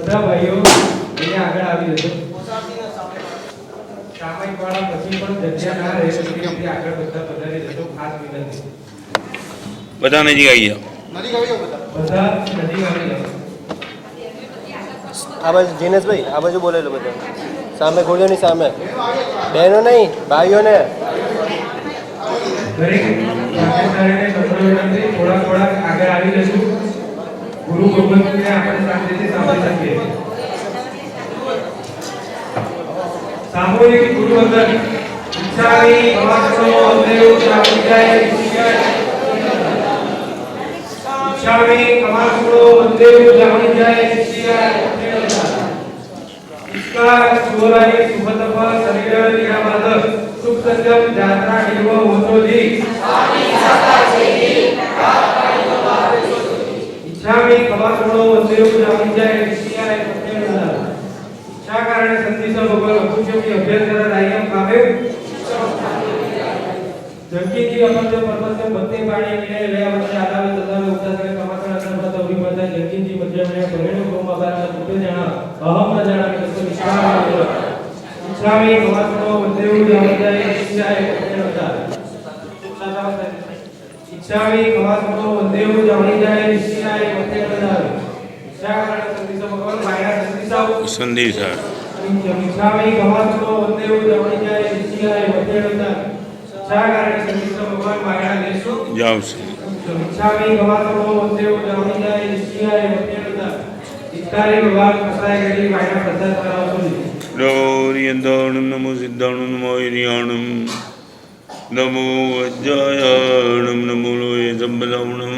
બધા ભાઈઓ અહીંયા આગળ આવી જજો સામાયિક વાળા પછી પણ જગ્યા ના રહે તો તે આગળ બધા પધારી જજો ખાસ વિનંતી બધા નજીક આવી જાઓ બધા નજીક આવી જાઓ આ બાજુ જીનેશભાઈ આ બાજુ બોલેલો બધા સામે ગોળીઓની સામે બહેનો નહીં ભાઈઓને દરેક ભાગીદારીને નમ્ર થોડા થોડા આગળ આવી જશું ગુરુ ગોવિંદને આપણે શાંતિથી સાંભળી શકીએ સામૂહિક ગુરુવંદન ઈચ્છામી કમાસનો દેવ ચાવિજાય ઈચ્છામી કમાસનો દેવ ચાવિજાય इसका सुवराई सुभतपा शरीर निराबाद सुख संगम यात्रा निर्व होतोजी इच्छामी कमासनो देव जामिजाय ऋषियाय पतेला इच्छा कारण संदेश भगवान पूज्य अभ्यास करा रायम कामे जबकि जी अपन जो पर्वत से बत्ती पानी मिले ले अपन आदावे तदावे उठा से कमासना सर्वत अभी पता जबकि जी मध्य में परिणो कोम आधार तुते जाना अहम न जाना कि तो इच्छामी कमासनो देव जामिजाय ऋषियाय पतेला इच्छामी कमासनो देव जामिजाय ऋषियाय पतेला इच्छा कारण संदेश भगवान माया संदेशा इच्छामी कमासनो देव जामिजाय ऋषियाय पतेला कारण संदेश भगवान माया देशो जाओ इच्छामी कमासनो देव जामिजाय ऋषियाय पतेला इत्तारे भगवान कसाय गरी माया प्रसाद करावतो गौरियंदाणं नमो सिद्धाणं नमो हिरियाणं नमो वज्रायाणं नमो लोये जम्बलावणं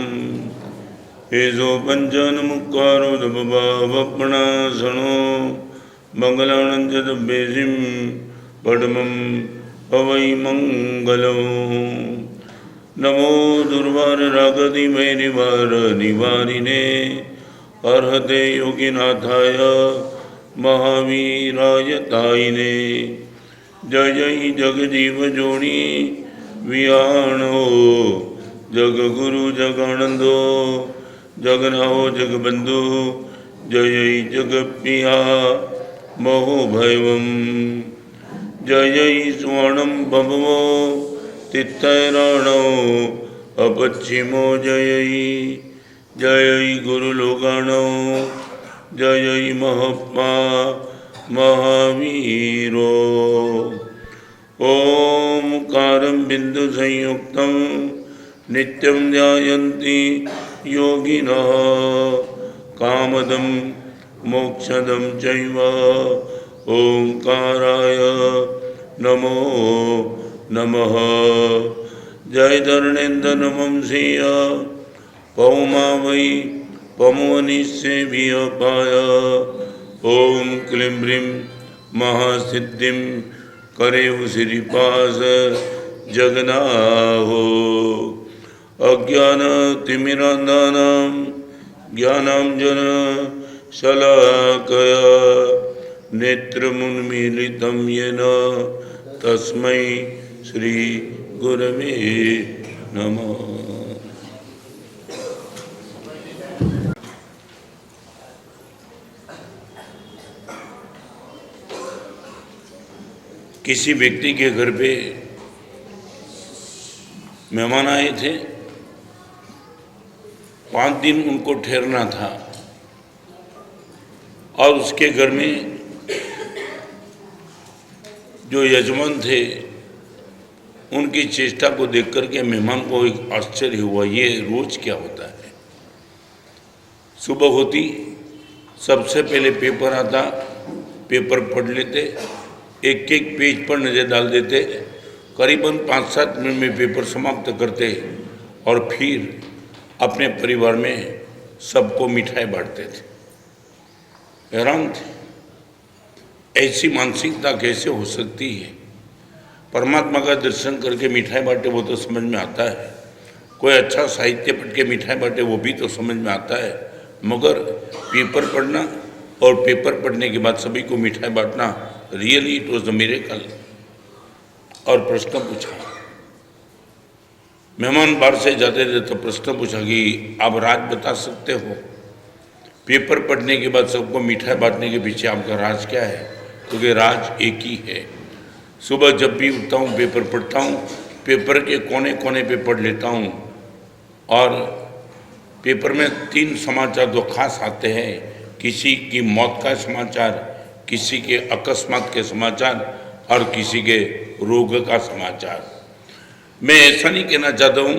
हेजो पंचनमुक्कारो दबबावपणासनो मंगलानं च दब्बेसिं पद्मं पवै मंगलो नमो दुर्वार रागति वैरिवार निवारिणे अर्हते योगिनाथाय महावीराय तायिने जय जय जगजीव जोड़ी वियाणो जगगुरु जगानंदो जगनाहो जगबंधु जय जय जगप्रिया महोभैवम् जय जय स्वर्णं भवो तित्तैराणो अपच्छिमो जय जय गुरुलोकाणो जय महात्मा महावीरो ओंकारं बिंदु संयुक्तं नित्यं ध्यायन्ति योगिनः कामदं मोक्षदं चैव ओंकाराय नमो नमः जय धरणेन्द्र नमंसीय पौमा वै पमोनिसेव्य पाय ओम क्लीं ब्रीं महासिद्धिं करेव श्रीपास जगन्नाहो अज्ञानतिमिरान्धानां ज्ञानाञ्जन शलाकया नेत्रमुन्मीलितं येन तस्मै श्री गुरवे नमः। किसी व्यक्ति के घर पे मेहमान आए थे, 5 दिन उनको ठहरना था और उसके घर में जो यजमान थे उनकी चेष्टा को देख कर के मेहमान को एक आश्चर्य हुआ, ये रोज क्या होता है। सुबह होती सबसे पहले पेपर आता, पेपर पढ़ लेते, एक एक पेज पर नज़र डाल देते, करीबन 5-7 मिनट में पेपर समाप्त करते और फिर अपने परिवार में सबको मिठाई बांटते थे। हैरान थे, ऐसी मानसिकता कैसे हो सकती है। परमात्मा का दर्शन करके मिठाई बांटे वो तो समझ में आता है, कोई अच्छा साहित्य पढ़ के मिठाई बांटे वो भी तो समझ में आता है, मगर पेपर पढ़ना और पेपर पढ़ने के बाद सभी को मिठाई बांटना, really it was the miracle. और प्रश्न पूछा, मेहमान बाहर से जाते थे तो प्रश्न पूछा कि आप राज बता सकते हो। पेपर पढ़ने के बाद सबको मिठाई बांटने के पीछे आपका राज क्या है? क्योंकि राज एक ही है। सुबह जब भी उठता हूँ पेपर पढ़ता हूँ, पेपर के कोने कोने पे पढ़ लेता हूँ और पेपर में 3 समाचार तो खास आते हैं, किसी की मौत का समाचार, किसी के अकस्मात के समाचार और किसी के रोग का समाचार। मैं ऐसा नहीं कहना चाहता हूँ,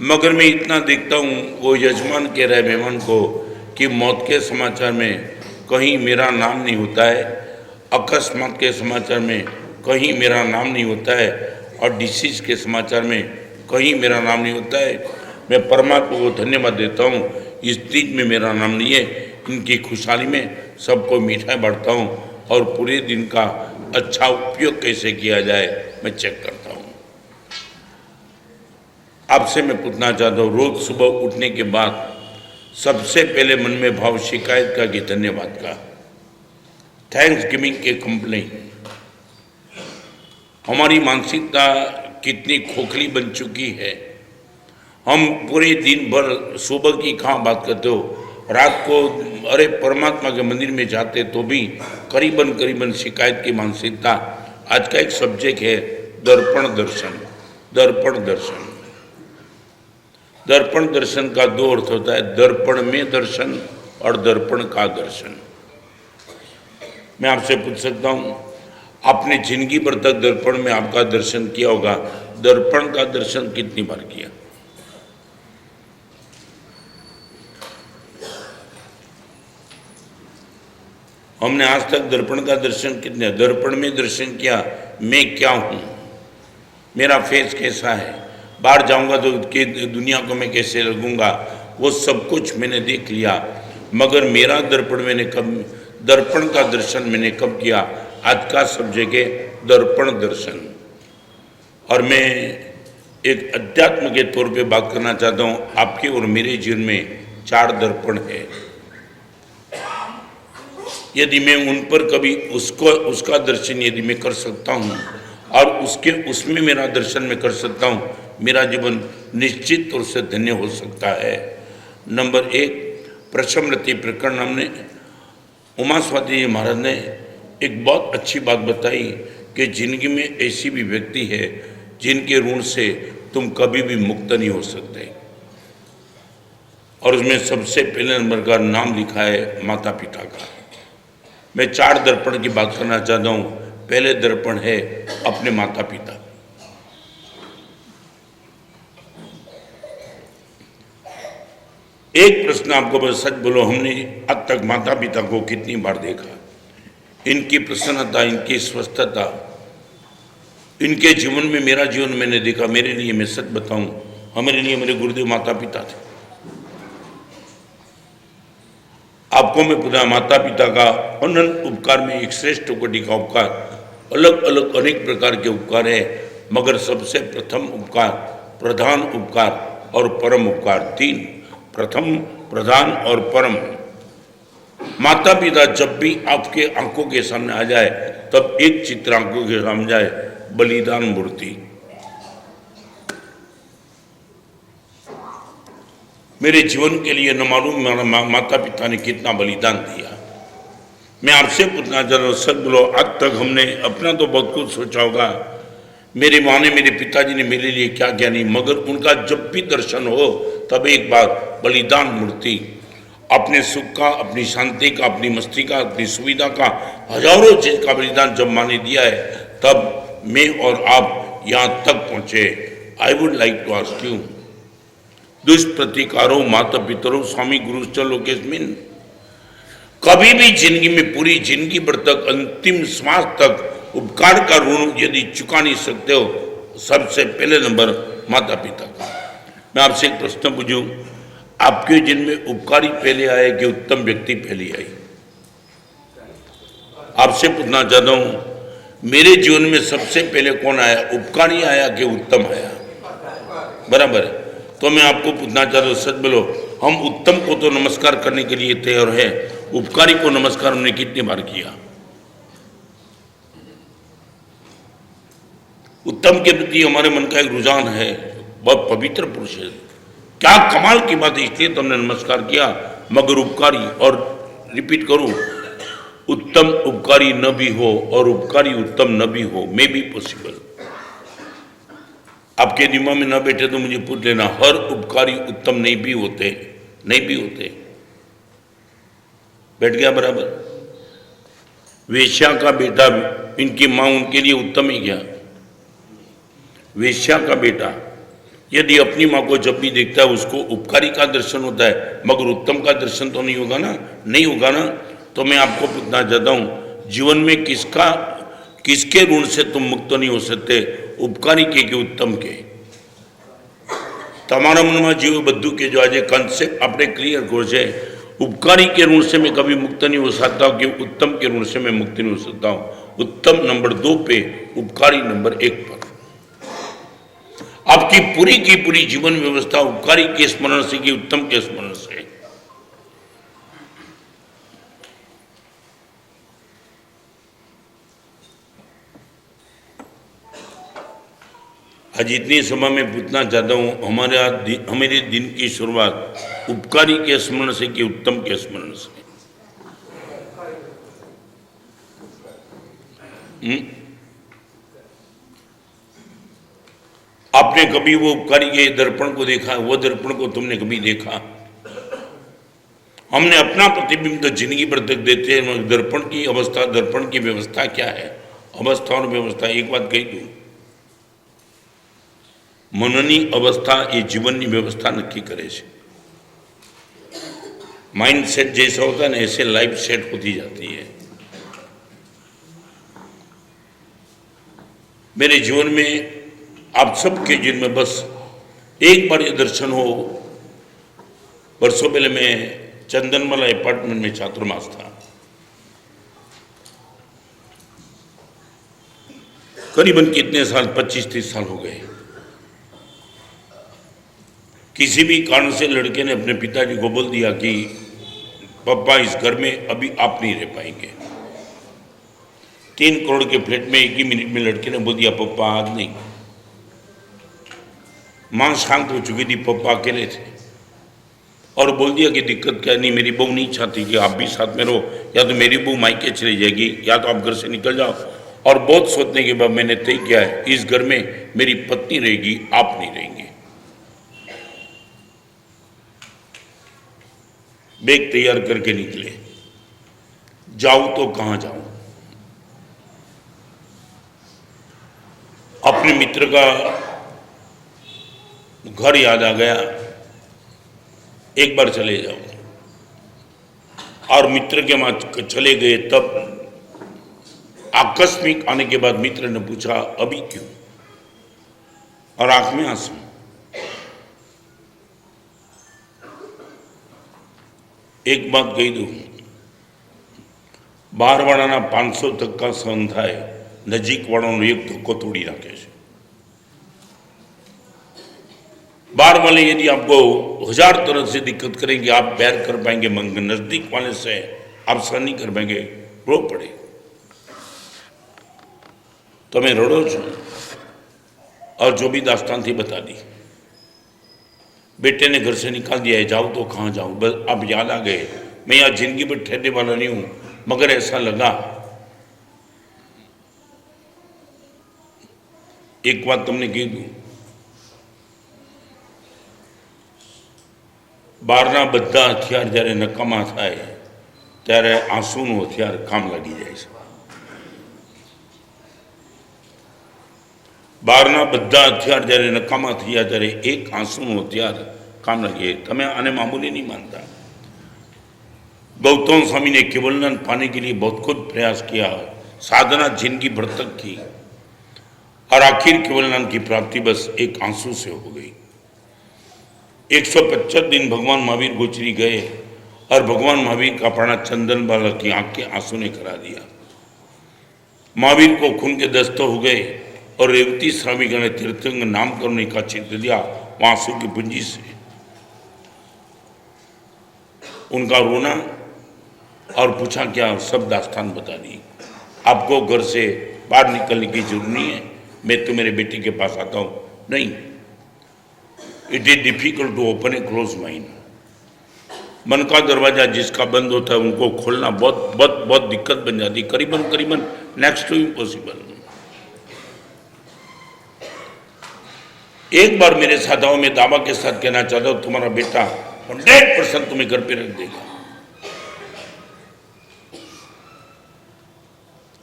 मगर मैं इतना देखता हूँ वो यजमान कह रहा है मेहमान को कि मौत के समाचार में कहीं मेरा नाम नहीं होता है, अकस्मात के समाचार में कहीं मेरा नाम नहीं होता है और डिसीज के समाचार में कहीं मेरा नाम नहीं होता है। मैं परमात्मा को धन्यवाद देता हूँ, इस दिन में मेरा नाम नहीं है। इनकी खुशहाली में सबको मिठाई बांटता हूँ और पूरे दिन का अच्छा उपयोग कैसे किया जाए मैं चेक करता हूँ। आपसे मैं पूछना चाहता हूँ, रोज सुबह उठने के बाद सबसे पहले मन में भाव शिकायत का कि धन्यवाद का, थैंक्स गिविंग के कंप्लेन। हमारी मानसिकता कितनी खोखली बन चुकी है। हम पूरे दिन भर सुबह की कहाँ बात करते हो, रात को अरे परमात्मा के मंदिर में जाते तो भी करीबन करीबन शिकायत की मानसिकता। आज का एक सब्जेक्ट है दर्पण दर्शन। दर्पण दर्शन, दर्पण दर्शन का 2 अर्थ होता है, दर्पण में दर्शन और दर्पण का दर्शन। मैं आपसे पूछ सकता हूँ, आपने जिंदगी भर तक दर्पण में आपका दर्शन किया होगा, दर्पण का दर्शन कितनी बार किया? हमने आज तक दर्पण का दर्शन कितने, दर्पण में दर्शन किया, मैं क्या हूं, मेरा फेस कैसा है, बाहर जाऊंगा तो कि दुनिया को मैं कैसे लगूंगा, वो सब कुछ मैंने देख लिया। मगर मेरा दर्पण मैंने कब, दर्पण का दर्शन मैंने कब किया? आज का सब्जेक्ट है दर्पण दर्शन। और मैं एक अध्यात्म के तौर पे बात करना चाहता हूँ। आपके और मेरे जीवन में 4 दर्पण है। यदि मैं उन पर कभी उसका दर्शन यदि मैं कर सकता हूँ और उसमें मेरा दर्शन मैं कर सकता हूँ, मेरा जीवन निश्चित तौर से धन्य हो सकता है। नंबर 1, प्रशमृति प्रकरण हमने उमा स्वाति जी महाराज ने एक बहुत अच्छी बात बताई कि जिंदगी में ऐसी भी व्यक्ति है जिनके ऋण से तुम कभी भी मुक्त नहीं हो सकते। और उसमें सबसे पहले नंबर का नाम लिखा है माता पिता का। मैं 4 दर्पण की बात करना चाहता हूँ। पहले दर्पण है अपने माता पिता। एक प्रश्न आपको बस सच बोलो, हमने अब तक माता पिता को कितनी बार देखा? इनकी प्रसन्नता, इनकी स्वस्थता, इनके जीवन में मेरा जीवन मैंने देखा। मेरे लिए मैं सच बताऊं, हमारे लिए मेरे गुरुदेव माता पिता थे। आपको मैं पूछा, माता पिता का अनंत उपकार में एक श्रेष्ठ कोटि का उपकार, अलग अलग अनेक प्रकार के उपकार है, मगर सबसे प्रथम उपकार, प्रधान उपकार और परम उपकार, 3, प्रथम, प्रधान और परम। माता पिता जब भी आपके आंखों के सामने आ जाए तब एक चित्र आंखों के सामने जाए, बलिदान मूर्ति। मेरे जीवन के लिए न मालूम माता पिता ने कितना बलिदान दिया। मैं आपसे पूछना चाह रहा हूँ, सच बोलो, आज तक हमने अपना तो बहुत कुछ सोचा होगा, मेरी माँ ने, मेरे पिताजी ने मेरे लिए क्या क्या नहीं, मगर उनका जब भी दर्शन हो तब एक बार बलिदान मूर्ति, अपने सुख का, अपनी शांति का, अपनी मस्ती का, अपनी सुविधा का, हजारों चीज का बलिदान जब माँ ने दिया है, तब मैं और आप यहाँ तक पहुँचे। I would like to ask you, दुष्प्रतिकारो माता पितरो स्वामी गुरुश्च लोकेस्मिन। कभी भी जिंदगी में, पूरी जिंदगी भर तक, अंतिम श्वास तक उपकार का ऋण यदि चुका नहीं सकते हो, सबसे पहले नंबर माता पिता का। मैं आपसे एक प्रश्न पूछूं, आपके जीवन में उपकारी पहले आए कि उत्तम व्यक्ति पहले आई? आपसे पूछना चाहता हूं, मेरे जीवन में सबसे पहले कौन आया, उपकारी आया कि उत्तम आया? बराबर है। तो मैं आपको पूछना चाहता हूँ, सच बोलो, हम उत्तम को तो नमस्कार करने के लिए तैयार है, उपकारी को नमस्कार हमने कितनी बार किया? उत्तम के प्रति हमारे मन का एक रुझान है, बहुत पवित्र पुरुष है, क्या कमाल की बात है, इसलिए तुमने नमस्कार किया, मगर उपकारी, और रिपीट करूं, उत्तम उपकारी न भी हो और उपकारी उत्तम न भी हो, मे बी पॉसिबल। आपके दिमाग में न बैठे तो मुझे पूछ लेना, हर उपकारी उत्तम नहीं भी होते, नहीं भी होते। बैठ गया बराबर? वेश्या का बेटा, इनकी मां उनके लिए उत्तम ही क्या? वेश्या का बेटा यदि अपनी मां को जब भी देखता है उसको उपकारी का दर्शन होता है, मगर उत्तम का दर्शन तो नहीं होगा ना, नहीं होगा ना। तो मैं आपको पूछना चाहता हूं, जीवन में किसके ऋण से तुम मुक्त नहीं हो सकते, उपकारी के कि उत्तम के? તમારા મનમાં જેવું બધું કે જો આજે કન્સેપ્ટ આપણે ક્લિયર કરો છે, उपकारी के ऋण से मैं कभी मुक्त नहीं हो सकता हूँ कि उत्तम के ऋण से मैं मुक्त नहीं हो सकता हूँ। उत्तम नंबर 2 पे, उपकारी नंबर 1 पर। आपकी पूरी की पूरी जीवन व्यवस्था उपकारी के स्मरण से कि उत्तम के स्मरण से। आज इतनी समय में पूछना चाहता हूं, हमारे दिन की शुरुआत उपकारी के स्मरण से कि उत्तम के स्मरण से? आपने कभी वो उपकारी के दर्पण को देखा? वो दर्पण को तुमने कभी देखा? हमने अपना प्रतिबिंब तो जिंदगी भर तक देते हैं। दर्पण की अवस्था, दर्पण की व्यवस्था क्या है? अवस्था और व्यवस्था एक बात कही दूं, मननी अवस्था ये जीवन की व्यवस्था नक्की करे छे। माइंड सेट जैसा होता है ना, ऐसे लाइफ सेट होती जाती है। मेरे जीवन में आप सबके जीवन में बस एक बार ये दर्शन हो। वर्षों पहले मैं चंदनमला अपार्टमेंट में छात्रवास था। करीबन कितने साल, 25-30 साल हो गए। किसी भी कारण से लड़के ने अपने पिताजी को बोल दिया कि पापा इस घर में अभी आप नहीं रह पाएंगे। 3 करोड़ के फ्लैट में 1 ही मिनट में लड़के ने बोल दिया पापा आज नहीं। मां शांत हो चुकी थी, पापा अकेले थे, और बोल दिया कि दिक्कत क्या नहीं, मेरी बहू नहीं चाहती कि आप भी साथ में रहो, या तो मेरी बहू मायके चली जाएगी या तो आप घर से निकल जाओ। और बहुत सोचने के बाद मैंने तय किया है इस घर में मेरी पत्नी रहेगी, आप नहीं रहेंगे। बैग तैयार करके निकले। जाऊं तो कहां जाऊं? अपने मित्र का घर याद आ गया, एक बार चले जाओ। और मित्र के वहां चले गए। तब आकस्मिक आने के बाद मित्र ने पूछा अभी क्यों? और आंख में आंसू। एक बात कही दूं, बहार वाळाना 500 टक्का सहन थाय, नजीक वाळानो 1 टक्को तोड़ी राखे छे। बाहर वाले यदि आपको 1000 तरह से दिक्कत करेंगे, आप बैर कर पाएंगे, मंग नजदीक वाले से आप सहन नहीं कर पाएंगे, रो पड़े। तो मैं रोड़ो छू और जो भी दास्तान थी बता दी। बेटे ने घर से निकाल दिया है, जाओ तो कहां जाऊं? बस अब याद आ गए, मैं यहां जिंदगी भर ठहरने वाला नहीं हूं, मगर ऐसा लगा। एक बात तुमने कही दूं, બહારના બધા હથિયાર જ્યારે નકામા થાય ત્યારે આંસુનું હથિયાર કામ લાગી જાય છે। બહારના બધા હથિયાર જ્યારે નકામા થયા ત્યારે એક આંસુનું હથિયાર કામ લાગે। તમે આને મામૂલી नहीं मानता। गौतम स्वामी ने केवलनाथ पाने के लिए बहुत खुद प्रयास किया, साधना जिंदगी भर तक की, और आखिर केवलनाथ की प्राप्ति बस एक आंसू से हो गई। 125 दिन भगवान महावीर गोचरी गए और भगवान महावीर का प्राण चंदन बाला की आंख के आंसू ने करा दिया। महावीर को खून के दस्त हो गए और रेवती श्राविका ने तीर्थंकर नामकरण का चित्र दिया आंसू की पूंजी से। उनका रोना और पूछा क्या, सब दास्तान बता दी। आपको घर से बाहर निकलने की जरूरत नहीं है, मैं तो मेरे बेटे के पास आता हूँ। नहीं, it is difficult to open a close mind. मन का दरवाजा जिसका बंद होता है उनको खोलना बहुत बहुत बहुत दिक्कत बन जाती, करीबन करीबन नेक्स्ट टू इम्पॉसिबल। एक बार मेरे साथियों में दावा के साथ कहना चाहता हूं, तुम्हारा बेटा 100% तुम्हें घर पे रख देगा।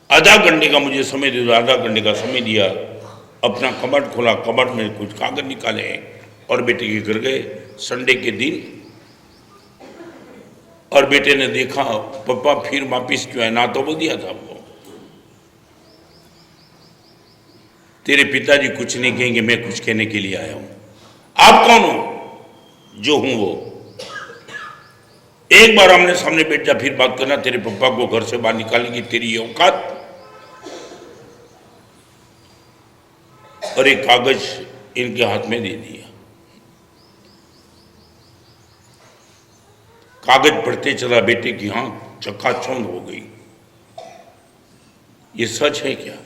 आधा घंटे का मुझे समय दे दो, आधा घंटे का समय दिया, अपना कबर्ड खोला, कबर्ड में कुछ कागज निकाले और बेटे के घर गए संडे के दिन। और बेटे ने देखा पापा फिर वापिस क्यों है, ना तो बोल दिया था वो, तेरे पिताजी कुछ नहीं कहेंगे, मैं कुछ कहने के लिए आया हूं। आप कौन हो? जो हूं वो। एक बार आमने सामने बैठ जा, फिर बात करना, तेरे पापा को घर से बाहर निकालेंगे, तेरी ये औकात। और एक कागज इनके हाथ में दे दिया। कागज पढ़ते चला, बेटे की आंख चकाचौंध हो गई। ये सच है क्या?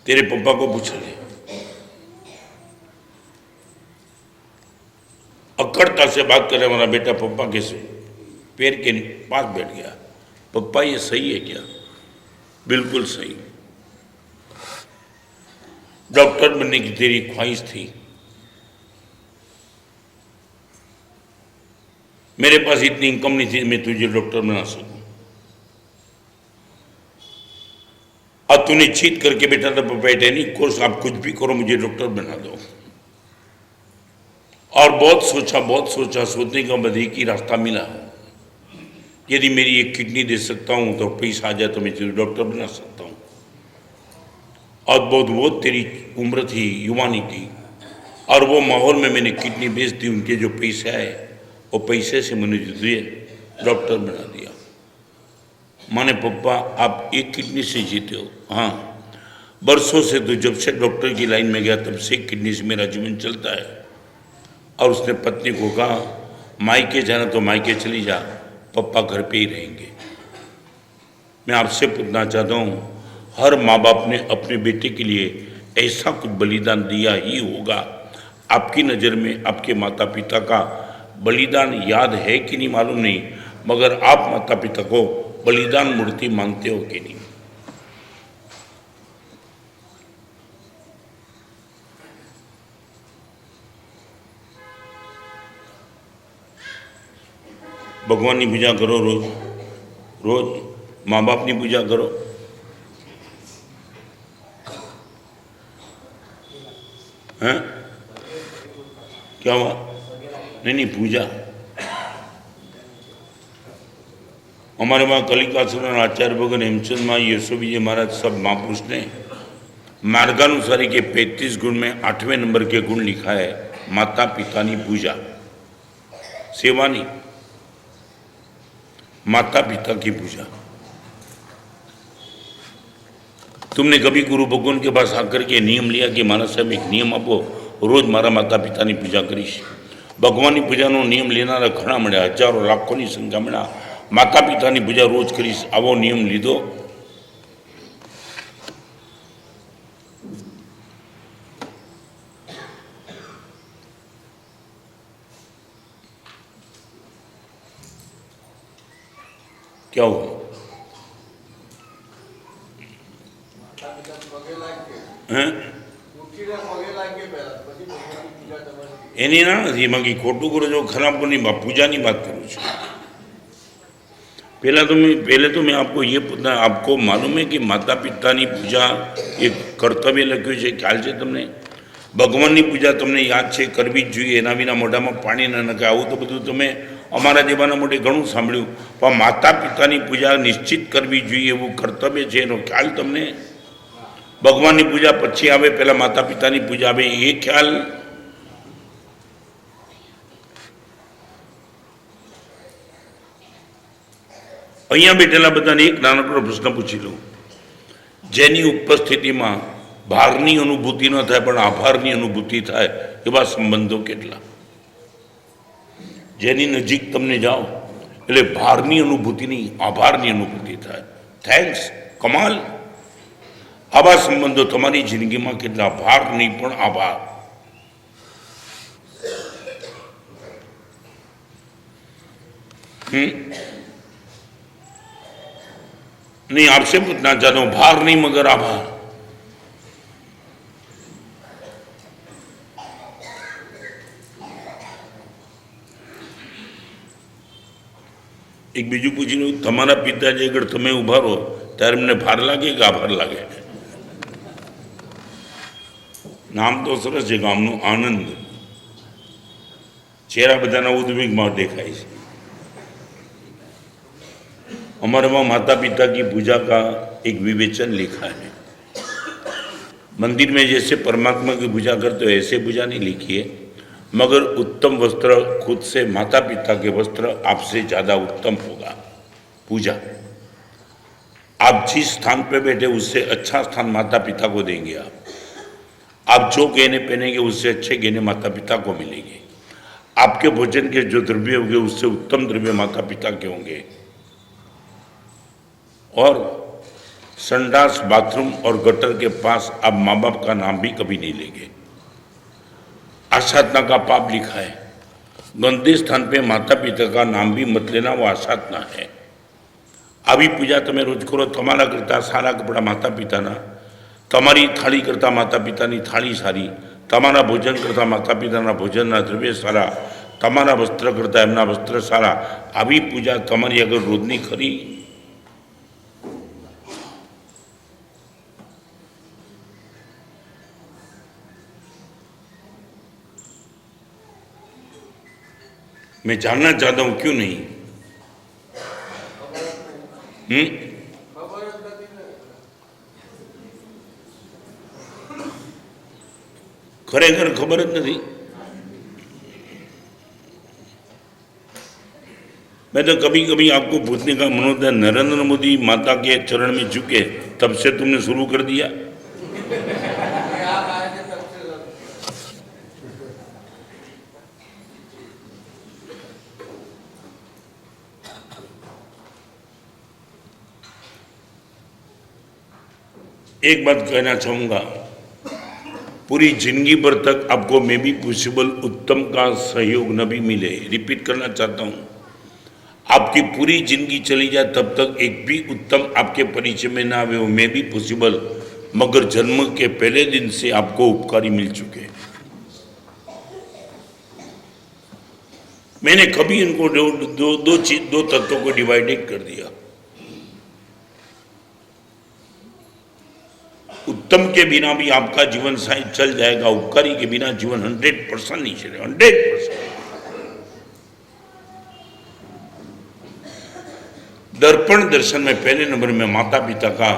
तेरे पापा को पूछ ले। अकड़ता से बात करे हमारा बेटा पापा के से पैर के पास बैठ गया। पापा ये सही है क्या? बिल्कुल सही। डॉक्टर बनने की तेरी ख्वाहिश थी, मेरे पास इतनी इनकम नहीं थी मैं तुझे डॉक्टर बना सकूं। अब तूने चीट करके बेटा था पापा नहीं कोर्स, आप कुछ भी करो मुझे डॉक्टर बना दो। और बहुत सोचा, सोचने का बाद एक ही रास्ता मिला, यदि मेरी एक किडनी दे सकता हूं तो पैसा आ जाए तो मैं तुझे डॉक्टर बना सकता हूं। और बहुत तेरी उम्र थी, युवानी थी, और वो माहौल में मैंने किडनी बेच दी, उनके जो पैसे आए वो पैसे से मैंने तुझे डॉक्टर बना दिया। माने पप्पा आप एक किडनी से जीते हो? हाँ, बरसों से तो जब से डॉक्टर की लाइन में गया तब से किडनी से मेरा जीवन चलता है। और उसने पत्नी को कहा मायके जाना तो मायके चली जा, पप्पा घर पे ही रहेंगे। मैं आपसे पूछना चाहता हूँ, हर माँ बाप ने अपने बेटे के लिए ऐसा कुछ बलिदान दिया ही होगा। आपकी नज़र में आपके माता पिता का बलिदान याद है कि नहीं मालूम नहीं, मगर आप माता पिता को बलिदान मूर्ति मानते हो कि नहीं? भगवान की पूजा करो, रोज रोज माँ बाप की पूजा करो। हैं? क्या हुआ? नहीं पूजा। हमारे वहाँ कलिकासुरन आचार्य भगवान हेमचंद माँ यशोवी जी महाराज सब महापुरुष ने मार्गानुसारी के 35 गुण में 8वें नंबर के गुण लिखा है, माता पिता की पूजा। सेवा नहीं, माता पिता की पूजा। तुमने कभी गुरु भगवान के पास आकर के नियम लिया कि महाराज साहब एक नियम आपो, रोज मारा माता पिता की पूजा करीश? भगवान की पूजा नो नियम लेना घना मळ्या, हजारों लाखों की संख्या में माता पिता की पूजा रोज करीश, आवो नियम लीधो? क्या हुआ? एनी ना एमां खोटू करो जो खराब नहीं, पूजा की बात करूँ छू। पहले तो मैं आपको ये पूछना, आपको मालूम है कि माता पिता की पूजा एक कर्तव्य लख्यु है? ख्याल है तमने? भगवान की पूजा तमने याद है करवी ज जोईए, एना विना मोढ़ा में पानी न नखाय, आवुं तो बधुं तमे अमारा जेवाना मोढे घणुं सांभळ्युं। पण माता पिता की पूजा निश्चित करवी जोईए एवुं कर्तव्य है, एनो ख्याल तमने? भगवान की पूजा पछी आवे, पहला माता पिता की पूजा आवे, ये ख्याल? अहींया बेठेला बधाने एक नानकड़ो प्रश्न पूछी लूं, जेनी उपस्थिति में भारनी अनुभूति न थाय पण आभारनी अनुभूति थाय एवा संबंधों केटला? जेनी नजीक तमने जाओ એટલે ભારની અનુભૂતિ નહીં, આભારની અનુભૂતિ થાય। થેન્ક્સ, કમાલ। આવા સંબંધો તમારી જિંદગીમાં કેટલા ભાર નહીં પણ આભાર। नहीं, आपसे पूछना चाहता हूं, भार नहीं मगर आभार। एक बीजू पूछी लो, तमारा पिताजी अगर तमे उभा रहो त्यारे મને ભાર લાગે કે આભાર લાગે? નામ તો સરસ છે ગામનું આનંદ, ચહેરા બધાના ઉદ્વેગમાં દેખાય છે। हमारे वहाँ माता पिता की पूजा का एक विवेचन लिखा है। मंदिर में जैसे परमात्मा की पूजा करते हो ऐसे पूजा नहीं लिखी है, मगर उत्तम वस्त्र खुद से माता पिता के वस्त्र आपसे ज़्यादा उत्तम होगा पूजा। आप जिस स्थान पे बैठे उससे अच्छा स्थान माता पिता को देंगे। आप जो गहने पहनेंगे उससे अच्छे गहने माता पिता को मिलेंगे। आपके भोजन के जो द्रव्य होंगे उससे उत्तम द्रव्य माता पिता के होंगे। और संडास, बाथरूम और गटर के पास आप माँ बाप का नाम भी कभी नहीं लेंगे। आशातना का पाप लिखा है। गंदे स्थान पे माता पिता का नाम भी मत लेना, वो आशातना है। આવી પૂજા તમે રોજ કરો, તમારા કરતાં સારા કપડાં માતા પિતાના, તમારી થાળી કરતાં માતા પિતાની થાળી સારી, તમારા ભોજન કરતાં માતા પિતાના ભોજનના દ્રવ્ય સારા, તમારા વસ્ત્ર કરતાં એમના વસ્ત્ર સારા, આવી પૂજા તમારી અગર રોજની ખરી मैं जानना चाहता हूं क्यों नहीं? खरेखर खबर ज नहीं। मैं तो कभी कभी आपको पूछने का मन होता है, नरेंद्र मोदी माता के चरण में झुके तब से तुमने शुरू कर दिया? एक बात कहना चाहूंगा, पूरी जिंदगी भर तक आपको मे बी पॉसिबल उत्तम का सहयोग न भी मिले। रिपीट करना चाहता हूं, आपकी पूरी जिंदगी चली जाए तब तक एक भी उत्तम आपके परिचय में ना आवे, वो मे बी पॉसिबल, मगर जन्म के पहले दिन से आपको उपकारी मिल चुके। मैंने कभी इनको दो तत्वों को डिवाइडेड कर दिया। उत्तम के बिना भी आपका जीवन शायद चल जाएगा, उपकारी के बिना जीवन 100% नहीं चलेगा, 100%। दर्पण दर्शन में पहले नंबर में माता पिता का,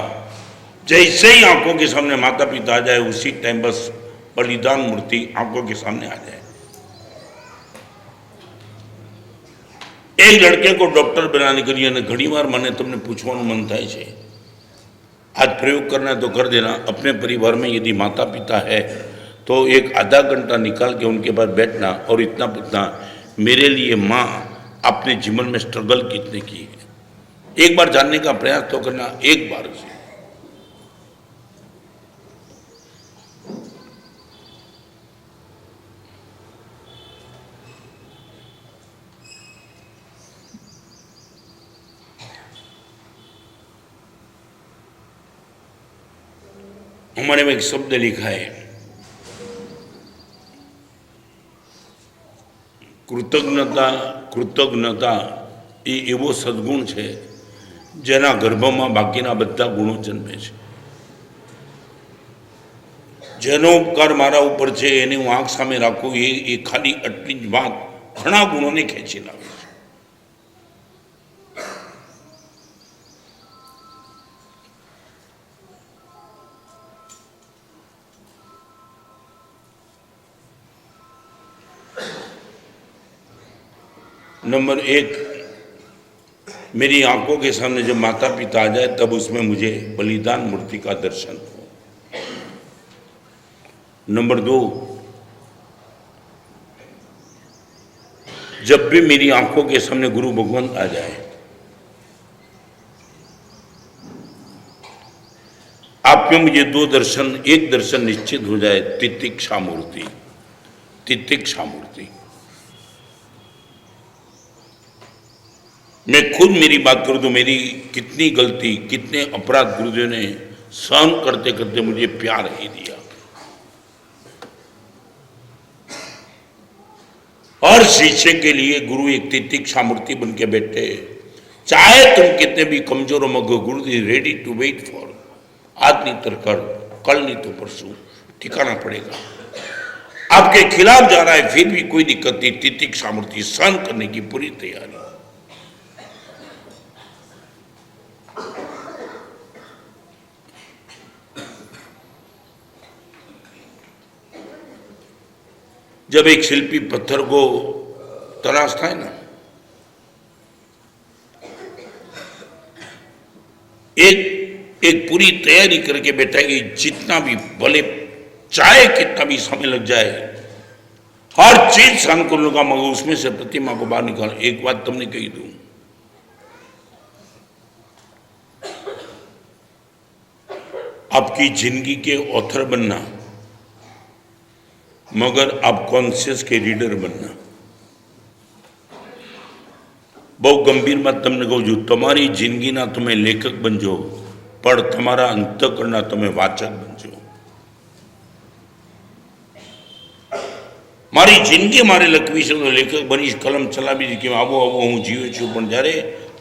जैसे ही आंखों के सामने माता पिता आ जाए उसी टाइम बस बलिदान मूर्ति आंखों के सामने आ जाए। एक लड़के को डॉक्टर बनाने के लिए घड़ी बार मैंने तुमने पूछवानु मन थाय छे, आज प्रयोग करना है तो कर देना। अपने परिवार में यदि माता पिता है तो एक आधा घंटा निकाल के उनके पास बैठना और इतना पूछना, मेरे लिए माँ अपने जीवन में स्ट्रगल कितने की है। एक बार जानने का प्रयास तो करना, एक बार से। हमारे में एक शब्द लिखा है, कृतज्ञता ये एवो सद्गुण है जेना गर्भમાં બાકીના બધા ગુણો જન્મે છે। જેનો ઉપકાર મારા ઉપર છે એને હું આંખ સામે રાખું, એ ખાલી આટલી જ વાત ઘણા ગુણોને ખેંચી લાવે છે। नंबर एक, मेरी आंखों के सामने जब माता पिता आ जाए तब उसमें मुझे बलिदान मूर्ति का दर्शन हो। नंबर दो, जब भी मेरी आंखों के सामने गुरु भगवंत आ जाए, आप में मुझे दो दर्शन, एक दर्शन निश्चित हो जाए, तितिक्षा मूर्ति, तितिक्षा मूर्ति। मैं खुद मेरी बात करूं तो मेरी कितनी गलती, कितने अपराध गुरुदेव ने सहन करते करते मुझे प्यार ही दिया। हर शिष्य के लिए गुरु एक तितिक्षा मूर्ति बन के बैठे, चाहे तुम कितने भी कमजोर हो मगर guru is ready to wait for. आज नहीं तो कल नहीं तो परसों ठिकाना पड़ेगा। आपके खिलाफ जा रहा है फिर भी कोई दिक्कत नहीं, तितिक्षा मूर्ति सहन करने की पूरी तैयारी। जब एक शिल्पी पत्थर को तराशता है ना, एक पूरी तैयारी करके बैठा कि जितना भी भले चाहे कितना भी समय लग जाए हर चीज सहन कर लूंगा मगर उसमें से प्रतिमा को बाहर निकाल। एक बात तुमने कही दूं, आपकी जिंदगी के ऑथर बनना मगर आप कॉन्शियस के रीडर बनना। बहुत गंभीर बात तुमने कहो, जो तुम्हारी जिंदगी ना तुम्हें लेखक बन जाओ पर तुम्हारा अंतःकरण ना तुम्हें वाचक बन जाओ। मारी जिंदगी मारे लखवी से तो लेखक बनी कलम चला भी कि आवो आवो हूँ जीवे छू पण જ્યારે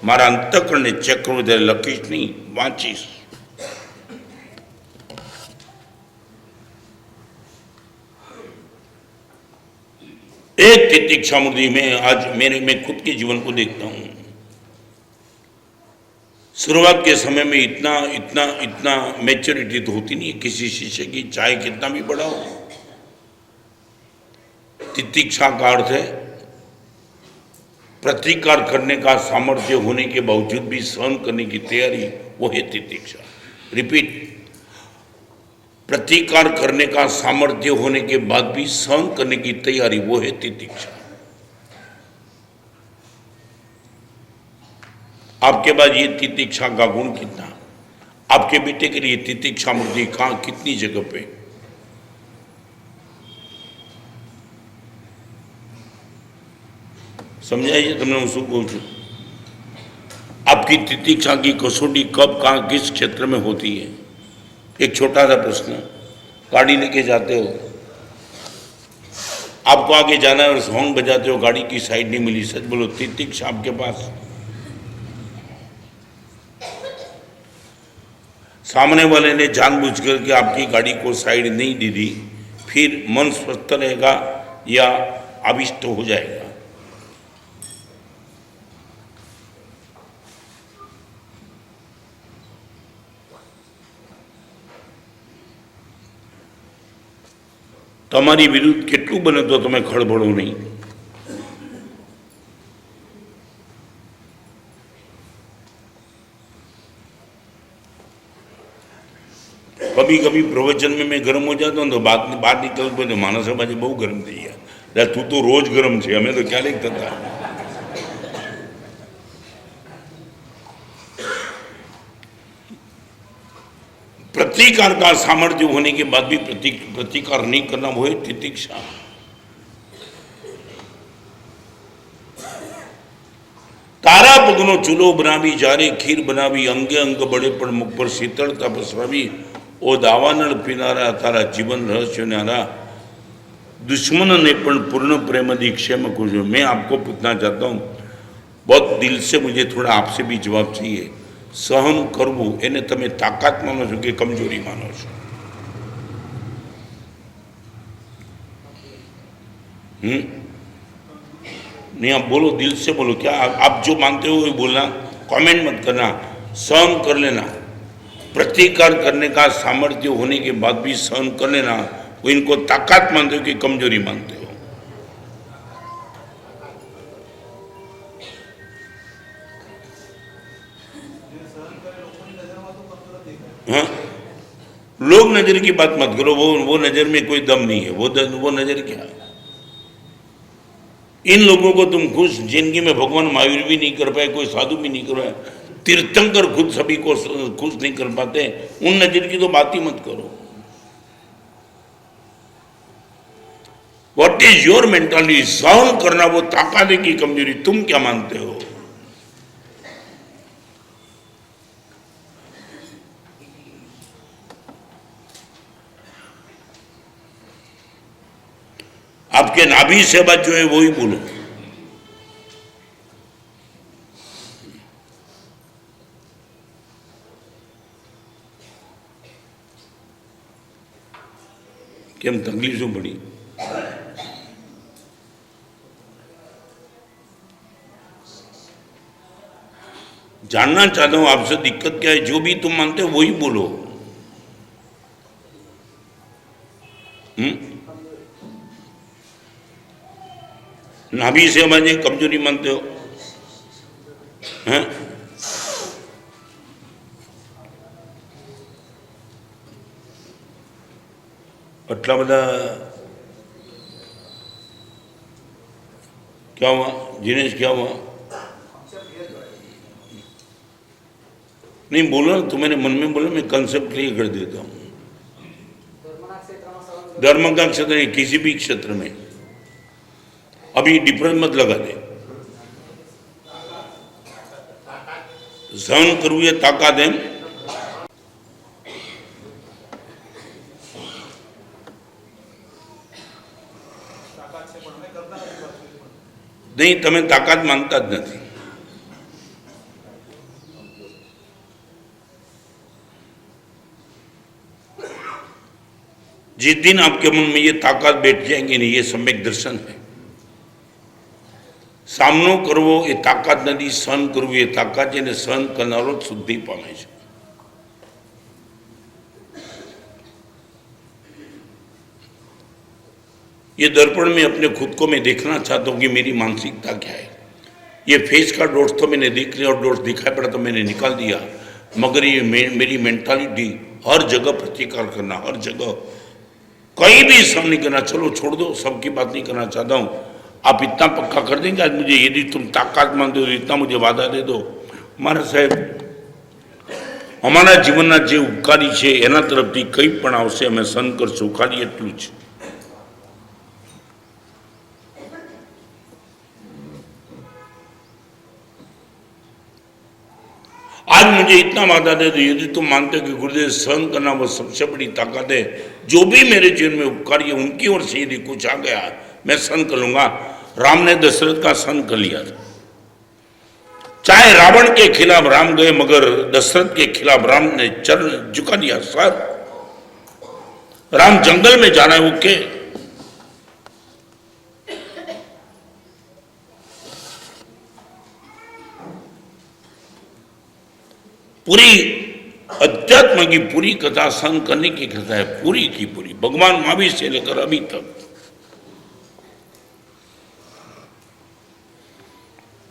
મારા અંતઃકરણને ચેક કરું ત્યારે લખીશ નહીં, વાંચીશ। एक तितिक्षा मूर्ति में आज मैं खुद के जीवन को देखता हूं। शुरुआत के समय में इतना मैच्योरिटी तो होती नहीं है किसी शिष्य की, चाहे कितना भी बड़ा हो। तितिक्षा का अर्थ है प्रतिकार करने का सामर्थ्य होने के बावजूद भी सहन करने की तैयारी, वो है तितिक्षा। रिपीट, प्रतिकार करने का सामर्थ्य होने के बाद भी सहन करने की तैयारी, वो है तितिक्षा। आपके पास ये तितिक्षा का गुण कितना, आपके बेटे के लिए तितिक्षा मूर्ति कहां कितनी जगह पे। समझाइए तुमने उसको पूछो, आपकी तितिक्षा की कसौटी कब कहां किस क्षेत्र में होती है। एक छोटा सा प्रश्न, गाड़ी लेके जाते हो, आपको आगे जाना है और हॉर्न बजाते हो, गाड़ी की साइड नहीं मिली, सच बोलो तितिक्षा आपके पास। सामने वाले ने जानबूझकर के आपकी गाड़ी को साइड नहीं दी दी, फिर मन स्वस्थ रहेगा या अभिष्ट हो जाएगा। તમારી વિરુદ્ધ કેટલું બને તો તમે ખળભળો નહીં। कभी कभी प्रवचन में मैं गर्म हो जाता हूँ तो बात निकल पड़े मानस बाजी बहु गर्म थी गया, तू तो रोज गर्म छे, हमें तो क्या लिखता था। प्रतिकार का सामर्थ्य होने के बाद भी प्रतिकार नहीं करना, वो है तितिक्षा। तारा पगनो चूलो बनावी, जारे खीर बनावी, अंगे अंग बड़े पण मुख पर शीतलता पसरावी, ओ दावानળ पीनारा तारा जीवन रहस्य न्यारा, दुश्मन ने पण पूर्ण प्रेम दी क्षेम को। जो मैं आपको पूछना चाहता हूँ, बहुत दिल से मुझे थोड़ा आपसे भी जवाब चाहिए, सहन करवू एने तमे ताकत मानो छो कि कमजोरी मानो छो? नहीं, आप बोलो, दिल से बोलो। क्या आप जो मानते हो वो बोलना, कमेंट मत करना। सहन कर लेना, प्रतिकार करने का सामर्थ्य होने के बाद भी सहन कर लेना, वो इनको ताकत मानते हो कि कमजोरी मानते हो? हाँ, लोग नजर की बात मत करो, वो नजर में कोई दम नहीं है। वो नजर क्या है? इन लोगों को तुम खुश, जिंदगी में भगवान महावीर भी नहीं कर पाए, कोई साधु भी नहीं कर पाए, तीर्थंकर खुद सभी को खुश नहीं कर पाते, उन नजर की तो बात ही मत करो। What is your mentality? सहन करना वो ताकत है कि कमजोरी? तुम क्या मानते हो? आपके नाभि से बात जो है वो ही बोलो। કેમ તકલીફ શું પડી? जानना चाहता हूं आपसे दिक्कत क्या है, जो भी तुम मानते हो वही बोलो। नाभि से हमारी कमजोरी मानते हो हैं? अटला बदा क्या हुआ जिनेश, क्या हुआ? नहीं बोलो ना, तुम्हारे मन में बोलो, मैं कंसेप्ट क्लियर कर देता हूँ। धर्म का क्षेत्र नहीं, किसी भी क्षेत्र में अभी डिफरेंस मत लगा दे। सहन करવું એ તાકાત એમ नहीं, તમે તાકાત માંગતા જ નથી। जिस दिन आपके मन में ये ताकत बैठ जाएंगे नहीं, ये सम्यक दर्शन है। सामनो करवो ये ताकत नहीं, सहन करवो ये ताकत है। सहन करनारो शुद्धि पामे छे। ये दर्पण में अपने खुद को मैं देखना चाहता हूँ कि मेरी मानसिकता क्या है। ये फेस का डोट्स तो मैंने देख लिया और डोट्स दिखाई पड़ा तो मैंने निकाल दिया, मगर ये मेरी मेंटालिटी हर जगह प्रतिकार करना, हर जगह कहीं भी सहन नहीं करना। चलो छोड़ दो, सबकी बात नहीं करना चाहता हूँ। आप इतना पक्का कर देंगे आज मुझे, यदि तुम ताकत मानते हो तो इतना मुझे वादा दे दो। मारा साहेब, हमारा जीवन जो उपकारी है एना तरफथी कई पण आवशे अमे सहन करशुं, खाली एटलुं ज। आज मुझे इतना वादा दे दो, यदि तुम मानते हो कि गुरुदेव सहन करना वो सबसे बड़ी ताकत है, जो भी मेरे जीवन में उपकारी है उनकी ओर से यदि कुछ आ गया मैं सहन कर लूंगा। राम ने दशरथ का सहन कर लिया था। चाहे रावण के खिलाफ राम गए, मगर दशरथ के खिलाफ राम ने चरण झुका दिया। सर, राम जंगल में जा रहे हैं, ओके, पूरी अध्यात्म की पूरी कथा सहन करने की कथा है, पूरी की पूरी, भगवान महावीर से लेकर अभी तक।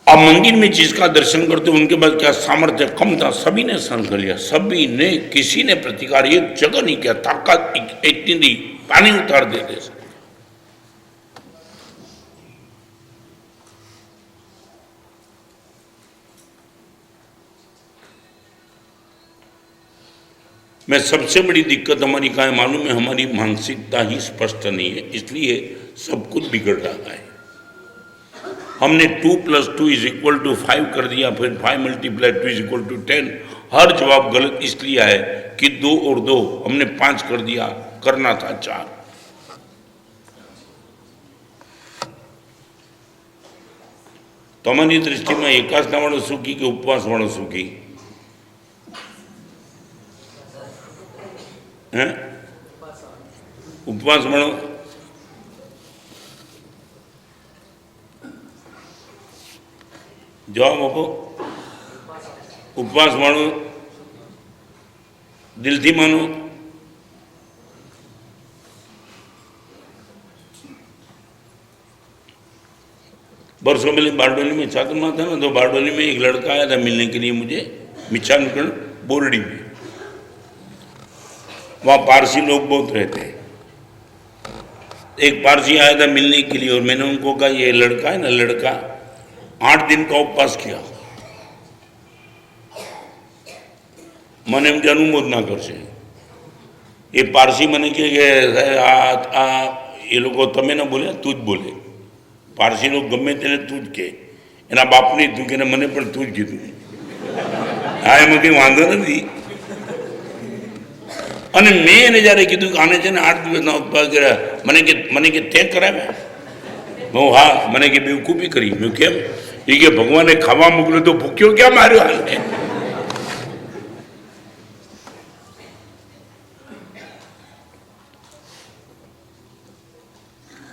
आप मंदिर में जिसका दर्शन करते हो उनके पास क्या सामर्थ्य कम था, सभी ने सहन कर लिया, सभी ने, किसी ने प्रतिकार एक जगह नहीं किया। ताकत इतनी दी, पानी उतार देते। मैं सबसे बड़ी दिक्कत हमारी क्या है मालूम है? हमारी मानसिकता ही स्पष्ट नहीं है, इसलिए सब कुछ बिगड़ रहा है। हमने 2 + 2 = 5 कर दिया, फिर 5 × 2 = 10। हर जवाब गलत इसलिए है कि 2 और 2 हमने 5 कर दिया, करना था 4। તમારી દૃષ્ટિમાં એકાદશા વાળો સુખી કે ઉપવાસ વાળો સુખી? हैं? उपवास वालों जवाब आपो। उपवास वालों दिल थी मानो। बरसों पहले बारडोली में छात्रमा था ना, तो बारडोली में एक लड़का आया था मिलने के लिए मुझे, मिच्छानकरण बोरडी में। वहाँ पारसी लोग बहुत रहते हैं। एक पारसी आया था मिलने के लिए और मैंने उनको कहा ये लड़का है ना, लड़का 8 दिन का उपवास किया। मैंने उनके अनुमोदना कर से ये पारसी मैंने कहे ये लोग तमें ना बोले, तू ज बोले। पारसी लोग गमे तेने तू ज के एना बाप नहीं तू के मैंने पर तू ज कीधुं। हाँ एम कहीं वांधो नहीं। અને મેં એને જ્યારે કીધું કે આને છે ને 8 દિવસના ઉપવાસ કર્યા, મને કે તે કરાવ્યા? હું હા મને કે બેવકૂફી કરી મેં કેમ એ કે ભગવાને ખાવા મોકલ્યો તો ભૂખ્યો ક્યાં માર્યો હાલને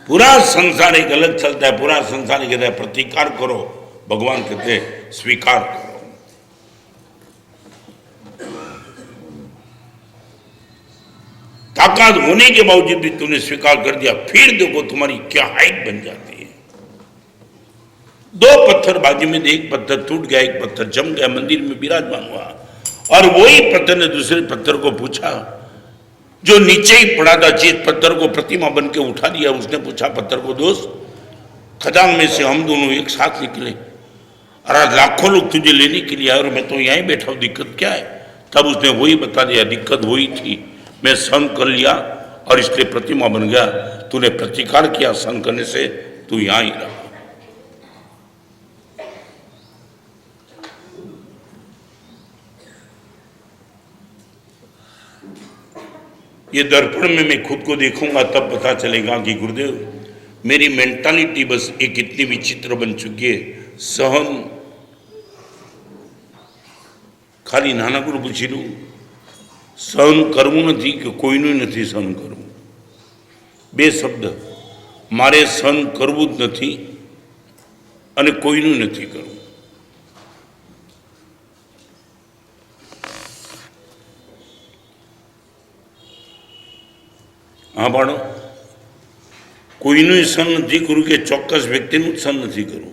पूरा संसार एक अलग चलता है पूरा संसार कहता है प्रतिकार करो भगवान कहते हैं स्वीकार करो ताकत होने के बावजूद भी तूने स्वीकार कर दिया फिर देखो तुम्हारी क्या हाइट बन जाती है दो पत्थर बाजू में एक पत्थर टूट गया एक पत्थर जम गया मंदिर में विराजमान हुआ और वही पत्थर ने दूसरे पत्थर को पूछा जो नीचे ही पड़ा था जिस पत्थर को प्रतिमा बन के उठा दिया उसने पूछा पत्थर को दोस्त खदान में से हम दोनों एक साथ निकले और आज लाखों लोग तुझे लेने के लिए आए और मैं तो यहीं बैठा हूं दिक्कत क्या है तब उसने वही बता दिया दिक्कत वही थी मैं सहन कर लिया और इसलिए प्रतिमा बन गया तूने प्रतिकार किया सहन करने से तू यहां ही रहा ये दर्पण में मैं खुद को देखूंगा तब पता चलेगा कि गुरुदेव मेरी मेंटालिटी बस एक इतनी विचित्र बन चुकी है सहन खाली नानकड़ું પૂછી લઉં सहन કરવું નથી કે કોઈનું નથી सहन કરવું બે શબ્દ મારે सहन કરવું જ નથી અને કોઈનું નથી કરવું हाँ बाड़ो कोईनु सहन नहीं करूँ के चौक्कस व्यक्ति सहन नहीं करूँ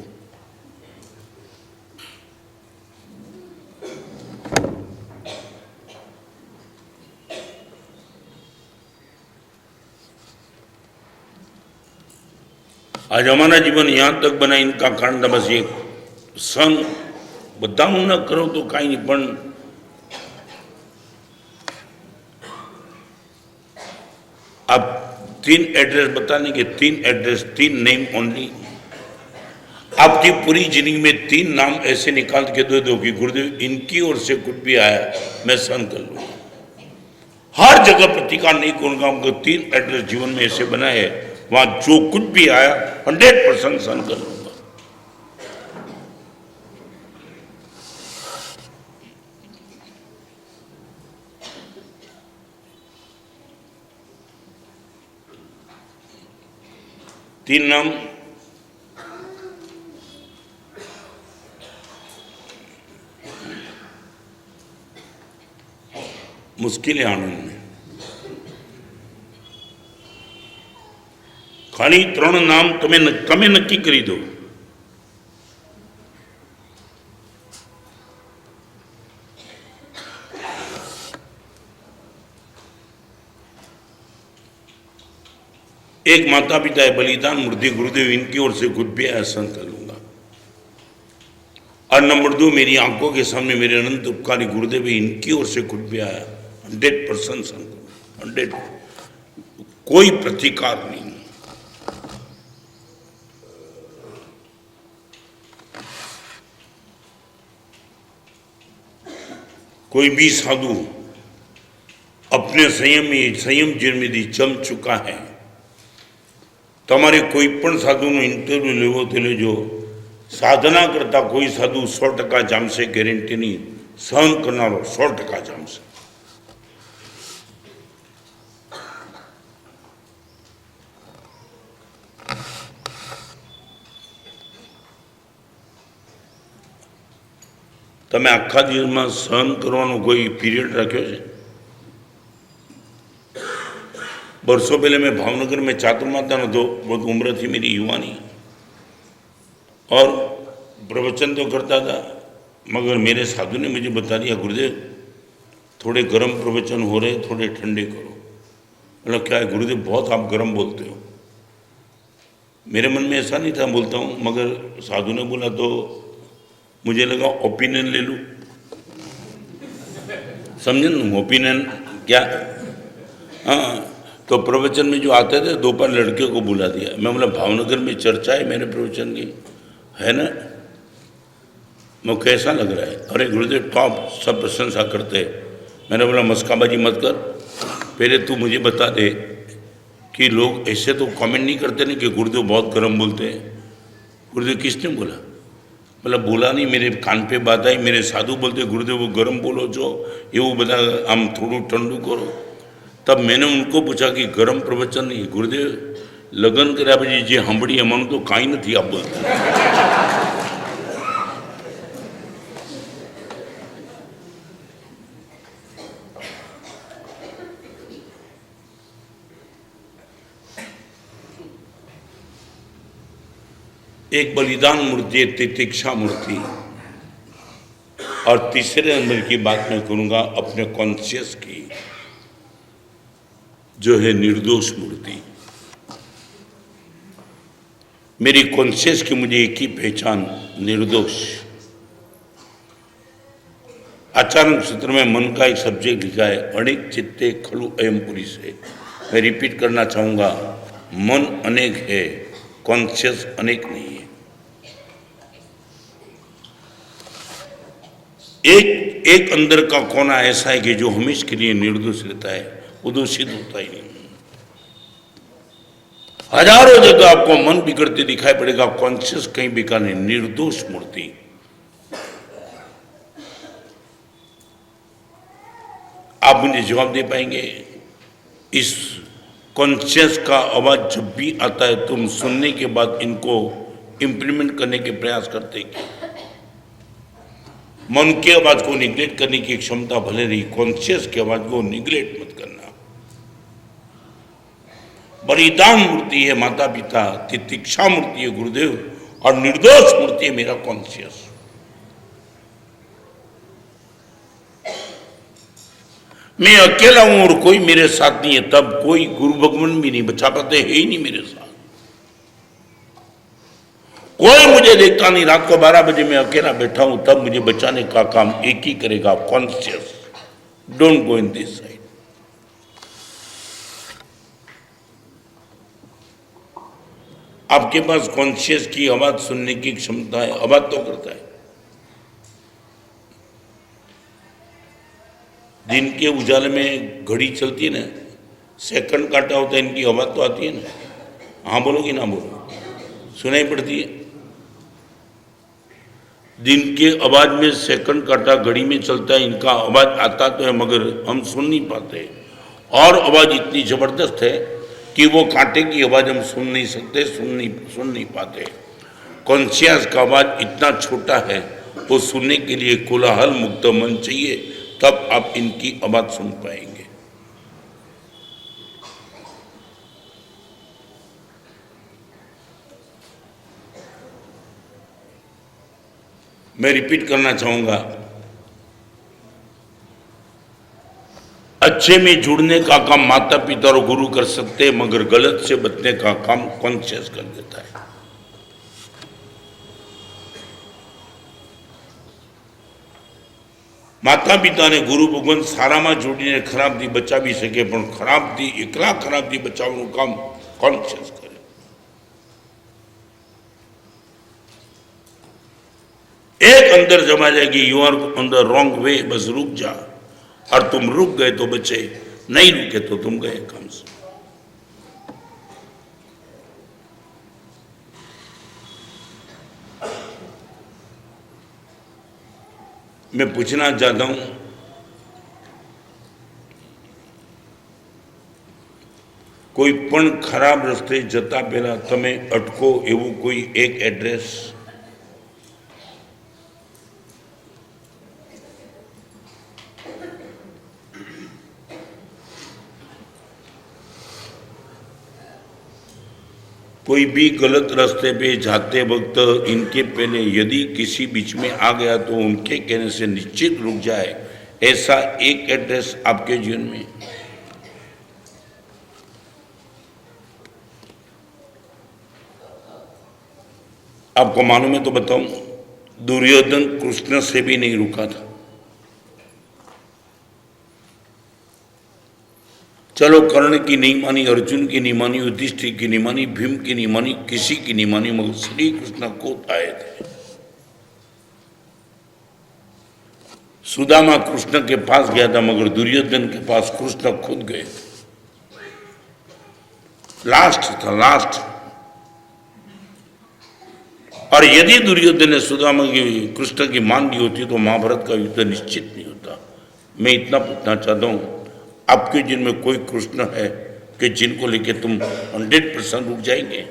आज हमारा जीवन यहाँ तक बना इनका कारण था बस ये सहन बधानु न करो तो कहीं नहीं पण आप 3 एड्रेस बताने के 3 एड्रेस 3 नेम ओनली आपकी पूरी जिंदगी में 3 नाम ऐसे निकाल के दे दो कि गुरुदेव इनकी ओर से कुछ भी आया मैं सहन कर लूँ हर जगह प्रतिकार नहीं करूँगा हमको 3 एड्रेस जीवन में ऐसे बनाए है वहाँ जो कुछ भी आया 100% सहन कर लूँगा तीन नाम मुश्किल है आनंद में खाली 3 नाम તમે નક્કી કરી દો एक माता पिता है बलिदान मूर्ति गुरुदेव इनकी ओर से कुछ भी सहन कर लूंगा और नंबर 2 मेरी आंखों के सामने मेरे अनंत उपकारी गुरुदेव इनकी ओर से कुछ भी आया 100% सहन करूंगा 100 कोई प्रतिकार नहीं कोई भी साधु अपने संयम जिनमें जम चुका है तमारे कोईपण साधुનો इंटरव्यू लेवो तो लेजो साधना करता कोई साधु 100% जामशे गेरंटी नहीं सहन करनारो 100% जामशे तमे आखा दिवस में सहन करवानो कोई पीरियड रख्यो छे वर्षों पहले मैं भावनगर में चातुर्माता न तो बहुत उम्र थी मेरी युवानी और प्रवचन तो करता था मगर मेरे साधु ने मुझे बता दिया गुरुदेव थोड़े गर्म प्रवचन हो रहे थोड़े ठंडे करो मतलब क्या है गुरुदेव बहुत आप गर्म बोलते हो मेरे मन में ऐसा नहीं था बोलता हूँ मगर साधु ने बोला तो मुझे लगा ओपिनियन ले लूँ समझे ना ओपिनियन क्या हाँ तो प्रवचन में जो आते थे 2 लड़कियों को बुला दिया मैं बोला भावनगर में चर्चा है मेरे प्रवचन की है ना मैं कैसा लग रहा है अरे गुरुदेव टॉप सब प्रशंसा करते हैं मैंने बोला मस्काबाजी मत कर पहले तू मुझे बता दे कि लोग ऐसे तो कमेंट नहीं करते नहीं कि गुरुदेव बहुत गर्म बोलते हैं। गुरुदेव किसने बोला? मतलब बोला नहीं, मेरे कान पे बात आई, मेरे साधु बोलते गुरुदेव वो गर्म बोलो जो ये वो बता हम थोड़ू ठंडू करो। तब मैंने उनको पूछा कि गर्म प्रवचन नहीं गुरुदेव लगन કર્યા પછી જે સાંભળી એમાંનું તો કાંઈ નથી આપ બોલતા। एक बलिदान मूर्ति है तितिक्षा मूर्ति, और तीसरे नंबर की बात मैं करूंगा अपने कॉन्शियस की, जो है निर्दोष मूर्ति। मेरी कॉन्शियस की मुझे एक ही पहचान निर्दोष। आचार्य सूत्र में मन का एक सब्जेक्ट लिखा है अनेक चित्ते खलु अयम पुरी से। मैं रिपीट करना चाहूंगा, मन अनेक है, कॉन्शियस अनेक नहीं है। एक अंदर का कोना ऐसा है कि जो हमेशा के लिए निर्दोष रहता है, वो दूषित होता ही नहीं। हजारों जगह आपको मन बिगड़ते दिखाई पड़ेगा, कॉन्शियस कहीं बिका नहीं। निर्दोष मूर्ति। आप मुझे जवाब दे पाएंगे? इस कॉन्शियस का आवाज जब भी आता है तुम सुनने के बाद इनको इंप्लीमेंट करने के प्रयास करते हैं। मन की आवाज को निग्लेक्ट करने की क्षमता भले रही, कॉन्शियस की आवाज को निग्लेक्ट मत करना। बलिदान मूर्ति है माता पिता, तितिक्षा मूर्ति है गुरुदेव, और निर्दोष मूर्ति है मेरा कॉन्शियस। मैं अकेला हूं और कोई मेरे साथ नहीं है, तब कोई गुरु भगवान भी नहीं बचा पाते, है ही नहीं मेरे साथ। कोई मुझे देखता नहीं, रात को 12 बजे मैं अकेला बैठा हूं, तब मुझे बचाने का काम एक ही करेगा, conscious. Don't go in this side. आपके पास कॉन्शियस की आवाज सुनने की क्षमता है, आवाज तो करता है। दिन के उजाले में घड़ी चलती है ना, सेकंड काटा होता है, इनकी आवाज तो आती है ना। हाँ बोलो कि ना बोलो? सुनाई पड़ती है। दिन के आवाज में सेकंड काटा घड़ी में चलता है, इनका आवाज आता तो है मगर हम सुन नहीं पाते। और आवाज इतनी जबरदस्त है कि वो कांटे की आवाज हम सुन नहीं सकते, सुन नहीं पाते। कॉन्शियस का आवाज इतना छोटा है, वो सुनने के लिए कोलाहल मुक्त मन चाहिए, तब आप इनकी आवाज सुन पाएंगे। मैं रिपीट करना चाहूंगा, अच्छे में जुड़ने का काम माता पिता और गुरु कर सकते हैं, मगर गलत से बचने का काम कॉन्शियस कर देता है। माता पिता ने गुरु भगवान सारा में जोड़ीने खराब थी बचावी सके, पण खराब थी एकला खराब थी बचावવાનું काम कॉन्शियस करे। एक अंदर जमा जाएगी, you are on the wrong way, बस रुक जा, और तुम रुक गए तो बचे, नहीं रुके तो तुम गए काम से। मैं पूछना चाहता हूं, कोई पण खराब रस्ते जता पहला तमे अटको एवं कोई एक एड्रेस? कोई भी गलत रास्ते पे जाते वक्त इनके पहले यदि किसी बीच में आ गया तो उनके कहने से निश्चित रुक जाए, ऐसा एक एड्रेस आपके जीवन में? आपको मालूम है तो बताऊं, दुर्योधन कृष्ण से भी नहीं रुका था। चलो कर्ण की नहीं मानी, अर्जुन की नहीं मानी, युधिष्ठिर की नहीं मानी, भीम की नहीं मानी, किसी की नहीं मानी, मगर श्री कृष्ण को आए थे। सुदामा कृष्ण के पास गया था, मगर दुर्योधन के पास कृष्ण खुद गए। लास्ट था, लास्ट। और यदि दुर्योधन ने सुदामा की, कृष्ण की मान ली होती तो महाभारत का युद्ध निश्चित नहीं होता। मैं इतना पूछना चाहता हूं, आपके जिनमें कोई कृष्ण है कि जिनको लेके तुम 100% रुक जाएंगे?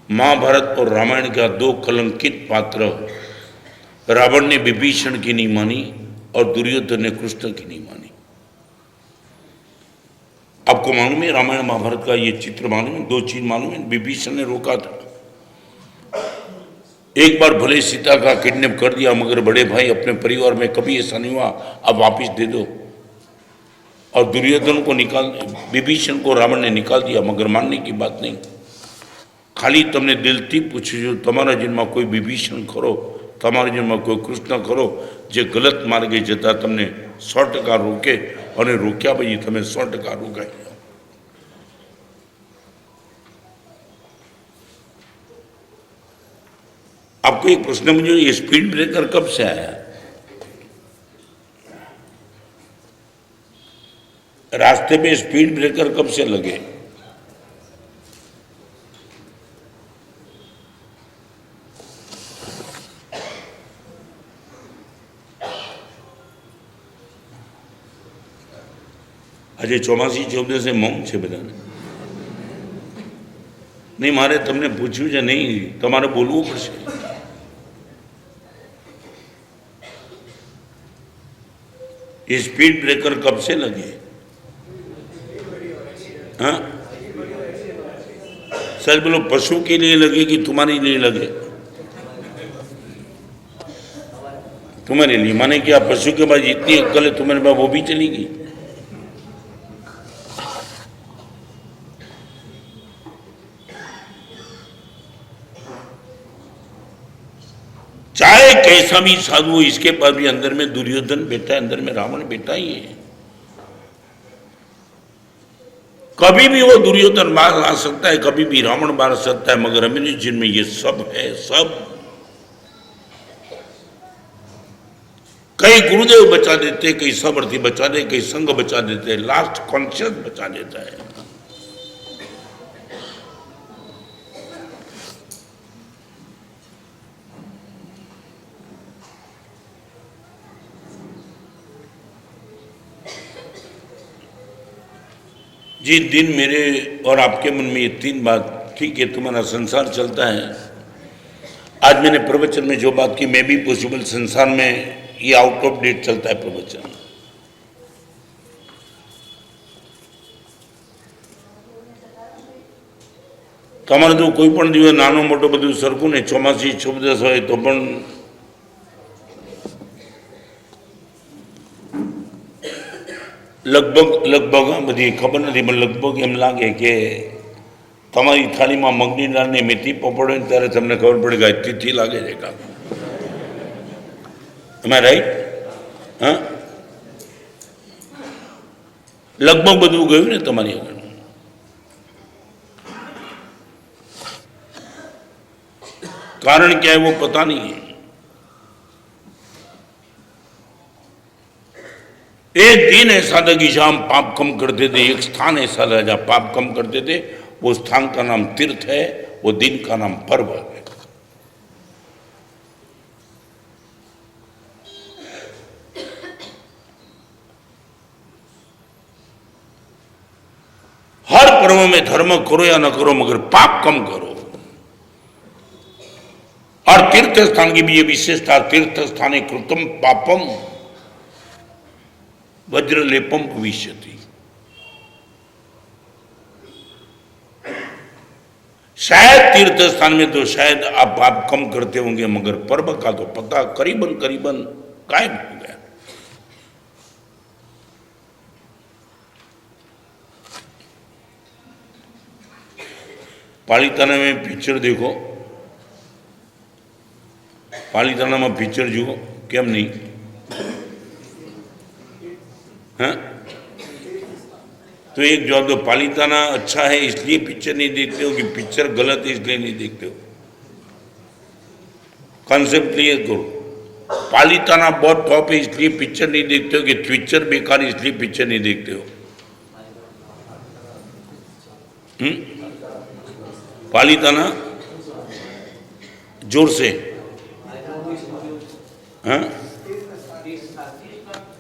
महाभारत और रामायण का दो कलंकित पात्र, रावण ने विभीषण की नहीं मानी और दुर्योधन ने कृष्ण की नहीं मानी। आपको मालूम है रामायण महाभारत का ये चित्र मालूम है? दो चीज मालूम है। विभीषण ने रोका था, एक बार भले सीता का किडनैप कर दिया, मगर बड़े भाई अपने परिवार में कभी ऐसा नहीं हुआ, अब वापिस दे दो। और दुर्योधन को निकाल, विभीषण को रावण ने निकाल दिया, मगर मानने की बात नहीं। खाली तुमने दिलથી પૂછ્યું, તમારા જન્મમાં કોઈ વિભીષણ ખરો, તમારા જન્મમાં કોઈ કૃષ્ણ ખરો જે ગલત માર્ગે જતા તમને 100% રોકે અને રોક્યા પછી તમે 100% રોકાઈ જાઓ? आपको एक प्रश्न मुझे, ये स्पीड ब्रेकर कब से आया? रास्ते पे स्पीड ब्रेकर कब से लगे? આજે ચોમાસી શબ્દ છે મૌન છે બધાને. નહીં, મારે તમને પૂછ્યું છે નહીં, તમારે બોલવું પડશે. ये स्पीड ब्रेकर कब से लगे? हाँ सर बोलो, पशु के लिए लगे कि तुम्हारे लिए लगे? तुम्हारे लिए, माने कि आप पशु के पास जितनी अक्ल है तुम्हारे पास वो भी चलेगी? चाहे कैसा भी साधु हो, इसके पास भी अंदर में दुर्योधन बैठा है, अंदर में रावण बैठा ही है। कभी भी वो दुर्योधन बाहर आ सकता है, कभी भी रावण बाहर आ सकता है, मगर हमारे जिनमें ये सब है, सब। कई गुरुदेव बचा देते, कई समर्थी बचा दे, कई संघ बचा देते, लास्ट कॉन्शियस बचा देता है। जिस दिन मेरे और आपके मन में ये तीन बात, ठीक है तुम्हारा संसार चलता है, आज मैंने प्रवचन में जो बात की, मैं भी पॉसिबल संसार में ये आउट ऑफ डेट चलता है प्रवचन। તમારે જો કોઈ પણ દિવસ નાનો મોટો બધું સરખું ને ચોમાસી શબ્દ હોય તો પણ લગભગ બધી ખબર નથી, પણ લગભગ એમ લાગે કે તમારી થાળીમાં મગની દાળ ને મેથી પપડ હોય ત્યારે તમને ખબર પડે કે તિથિ લાગે છે કાં. એમ રાઈટ? હા, લગભગ બધું ગયું ને તમારી આગળ. कारण क्या है वो पता नहीं है। एक दिन ऐसा था कि जहां हम पाप कम करते थे, एक स्थान ऐसा था जहां पाप कम करते थे, वो स्थान का नाम तीर्थ है, वो दिन का नाम पर्व है। हर पर्व में धर्म करो या न करो, मगर पाप कम करो। और तीर्थ स्थान की भी ये विशेषता, तीर्थ स्थाने कृतम पापम वज्रलेपम भविष्यति। शायद तीर्थ स्थान में तो शायद आप पाप कम करते होंगे, मगर पर्व का तो पता करीबन गायब हो गया। पालिताना में पिक्चर देखो, पालिताना में पिक्चर जुओ, केम नहीं? हाँ, तो एक जवाब दो, पालिताना अच्छा है इसलिए पिक्चर नहीं देखते हो कि पिक्चर गलत है इसलिए नहीं देखते हो? कॉन्सेप्ट क्लियर करो। पालिताना बहुत टॉप है इसलिए पिक्चर नहीं देखते हो कि पिक्चर बेकार है इसलिए पिक्चर नहीं देखते हो? पालिताना जोर से, हाँ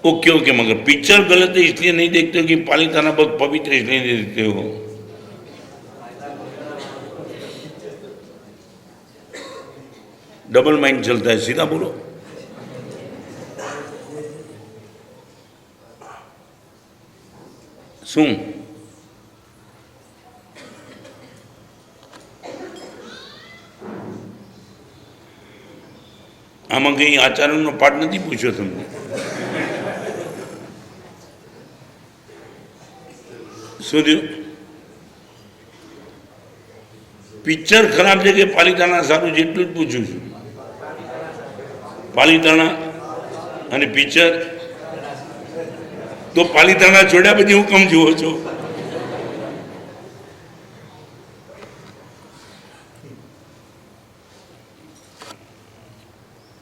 ओके ओके, मगर पिक्चर गलत है इसलिए नहीं देखते हो कि पालिताना बहुत पवित्र इसलिए नहीं देखते हो? डबल माइंड चलता है, सीधा बोलो। शू આમાં કઈ આચાર્યનો પાઠ નથી પૂછ્યો તમને? શું થયું? પિક્ચર ખરાબ છે કે પાલિતાણા સારું છે એટલું જ પૂછું છું. પાલિતાણા અને પિક્ચર તો પાલિતાણા છોડ્યા પછી હું કમ જુઓ છો?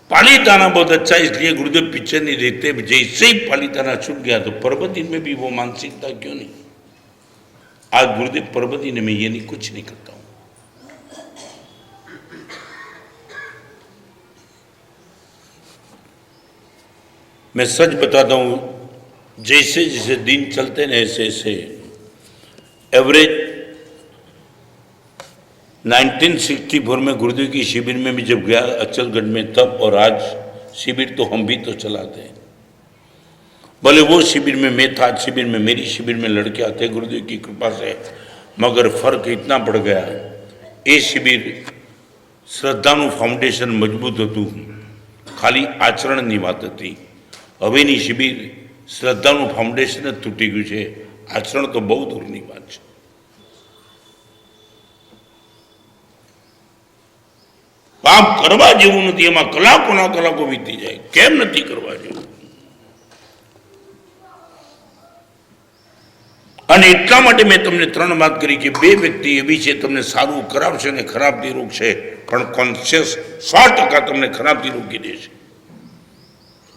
पालीताना बहुत अच्छा इसलिए गुरुदेव पिक्चर नहीं देखते, जैसे ही पालीताना छूट गया तो परबती में भी वो मानसिकता क्यों नहीं? आज गुरुदेव परबती में ये नहीं, कुछ नहीं करता हूं. मैं सच बताता हूं, जैसे जैसे दिन चलते हैं ऐसे ऐसे एवरेज 1964 में गुरुदेव की शिविर में भी जब गया अचलगढ़ में तब, और आज शिविर तो हम भी तो चलाते हैं. भले वो शिविर में मैं था, शिविर में मेरी शिविर में लड़के आते गुरुदेव की कृपा से, मगर फर्क इतना पड़ गया. ये शिविर श्रद्धानु फाउंडेशन मजबूत હતું, ખાલી આચરણની વાત હતી. હવેની શિબિર શ્રદ્ધાનું ફાઉન્ડેશન જ તૂટી ગયું છે, આચરણ તો બહુ દૂરની વાત છે. કામ કરવા જેવું નથી, એમાં કલાકોના કલાકો વીતી જાય. કેમ નથી કરવા જેવું? અને એટલા માટે મેં તમને 3 વાત કરી કે 2 વ્યક્તિ એવી છે તમને સારું કરાવશે અને ખરાબથી રોકશે, પણ કોન્શિયસ 100% તમને ખરાબથી રોકી દેશે.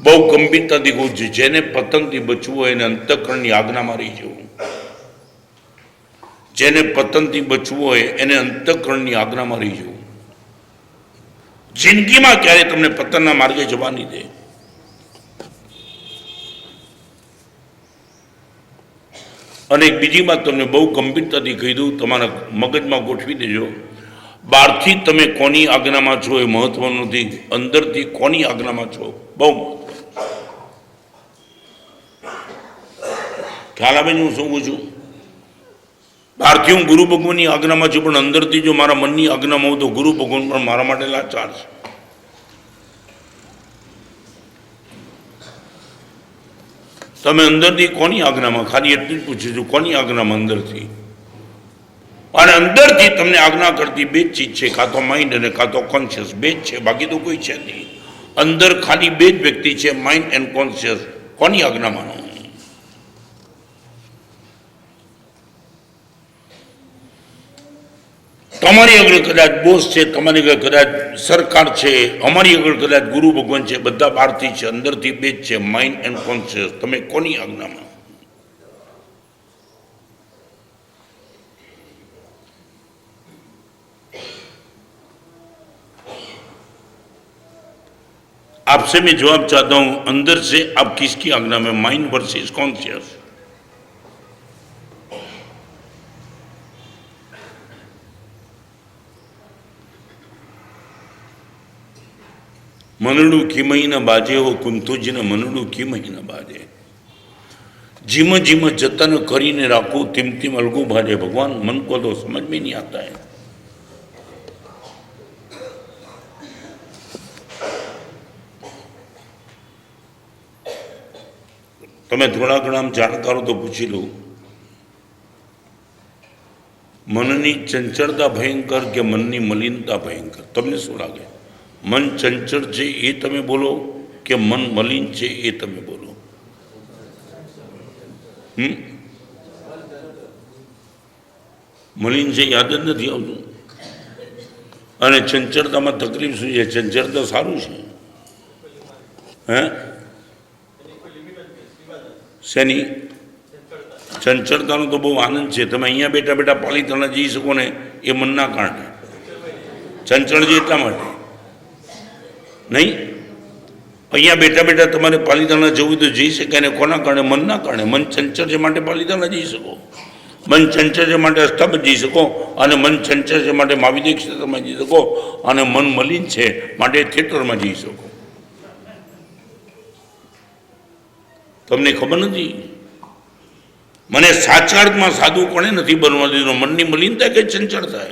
બહુ ગંભીરતાથી કહું છું, જેને પતનથી બચવું હોય એને અંતઃકરણની આજ્ઞામાં રહી જવું. જેને પતનથી બચવું હોય એને અંતઃકરણની આજ્ઞામાં રહી જવું. જિંદગીમાં ક્યારે તમને પતનના માર્ગે જવા નહીં દે. અને એક બીજી વાત તમને બહુ ગંભીરતાથી કહી દઉં, તમારા મગજમાં ગોઠવી દેજો. બહારથી તમે કોની આજ્ઞામાં છો એ મહત્વનું નથી, અંદરથી કોની આજ્ઞામાં છો બહુ મહત્વ. ખ્યાલ આવે છે હું શું કહું છું? બહારથી હું ગુરુ ભગવાનની આજ્ઞામાં છું, પણ અંદરથી જો મારા મનની આજ્ઞામાં હોઉં તો ગુરુ ભગવાન પણ મારા માટે લાચાર છે. તમે અંદરથી કોની આજ્ઞામાં, ખાલી એટલું જ પૂછું છું, કોની આજ્ઞામાં અંદરથી? અને અંદરથી તમને આજ્ઞા કરતી 2 જ ચીજ છે, કાં તો માઇન્ડ અને કાં તો કોન્શિયસ. 2 જ છે, બાકી તો કોઈ છે નહીં. અંદર ખાલી 2 જ વ્યક્તિ છે, માઇન્ડ એન્ડ કોન્શિયસ. કોની આજ્ઞામાં? તમારી આગળ કદાચ બોસ છે, તમારી આગળ કદાચ સરકાર છે, અમારી આગળ કદાચ ગુરુ ભગવાન છે, બધા બહારથી છે, અંદરથી 2 જ છે, માઇન્ડ એન્ડ કોન્શિયસ. તમે કોની આજ્ઞામાં? आपसे मैं जवाब चाहता हूं, अंदर से आप किसकी आज्ञा में? Mind versus conscious. मनडू की महीना बाजे हो कुंतुजी ने मनडू की महीना बाजे. जिम जिम जतन करीने राखू तिम तिम अलगू भाजे. भगवान मन को तो समझ में नहीं आता है. તમે થોડા ઘણા જાણકારો તો પૂછી લો. મનની ચંચળતા ભયંકર કે મનની મલિનતા ભયંકર? તમને શું લાગે? મન ચંચળ છે એ તમે બોલો કે મન મલિન છે એ તમે બોલો? મલિન છે યાદ જ નથી આવતું. અને ચંચળતામાં તકલીફ શું છે? ચંચળતા સારું છે. હે શેની? ચંચળતાનો તો બહુ આનંદ છે. તમે અહીંયા બેઠા બેઠા પાલીતાણા જઈ શકો ને એ મનના કારણે, ચંચળ છે એટલા માટે નહીં. અહીંયા બેઠા બેઠા તમારે પાલીતાણા જવું તો જઈ શકાય ને કોના કારણે? મનના કારણે. મન ચંચળ છે માટે પાલીતાણા જઈ શકો, મન ચંચળ છે માટે અષ્ટાબદ જઈ શકો, અને મન ચંચળ છે માટે મહાવિદ્ય ક્ષેત્રમાં જઈ શકો, અને મન મલિન છે માટે થિયેટરમાં જઈ શકો. તમને ખબર નથી? મને સાચા અર્થમાં સાધુ કોણે નથી બનવા દીધો? મનની મલિનતા કે ચંચળતા?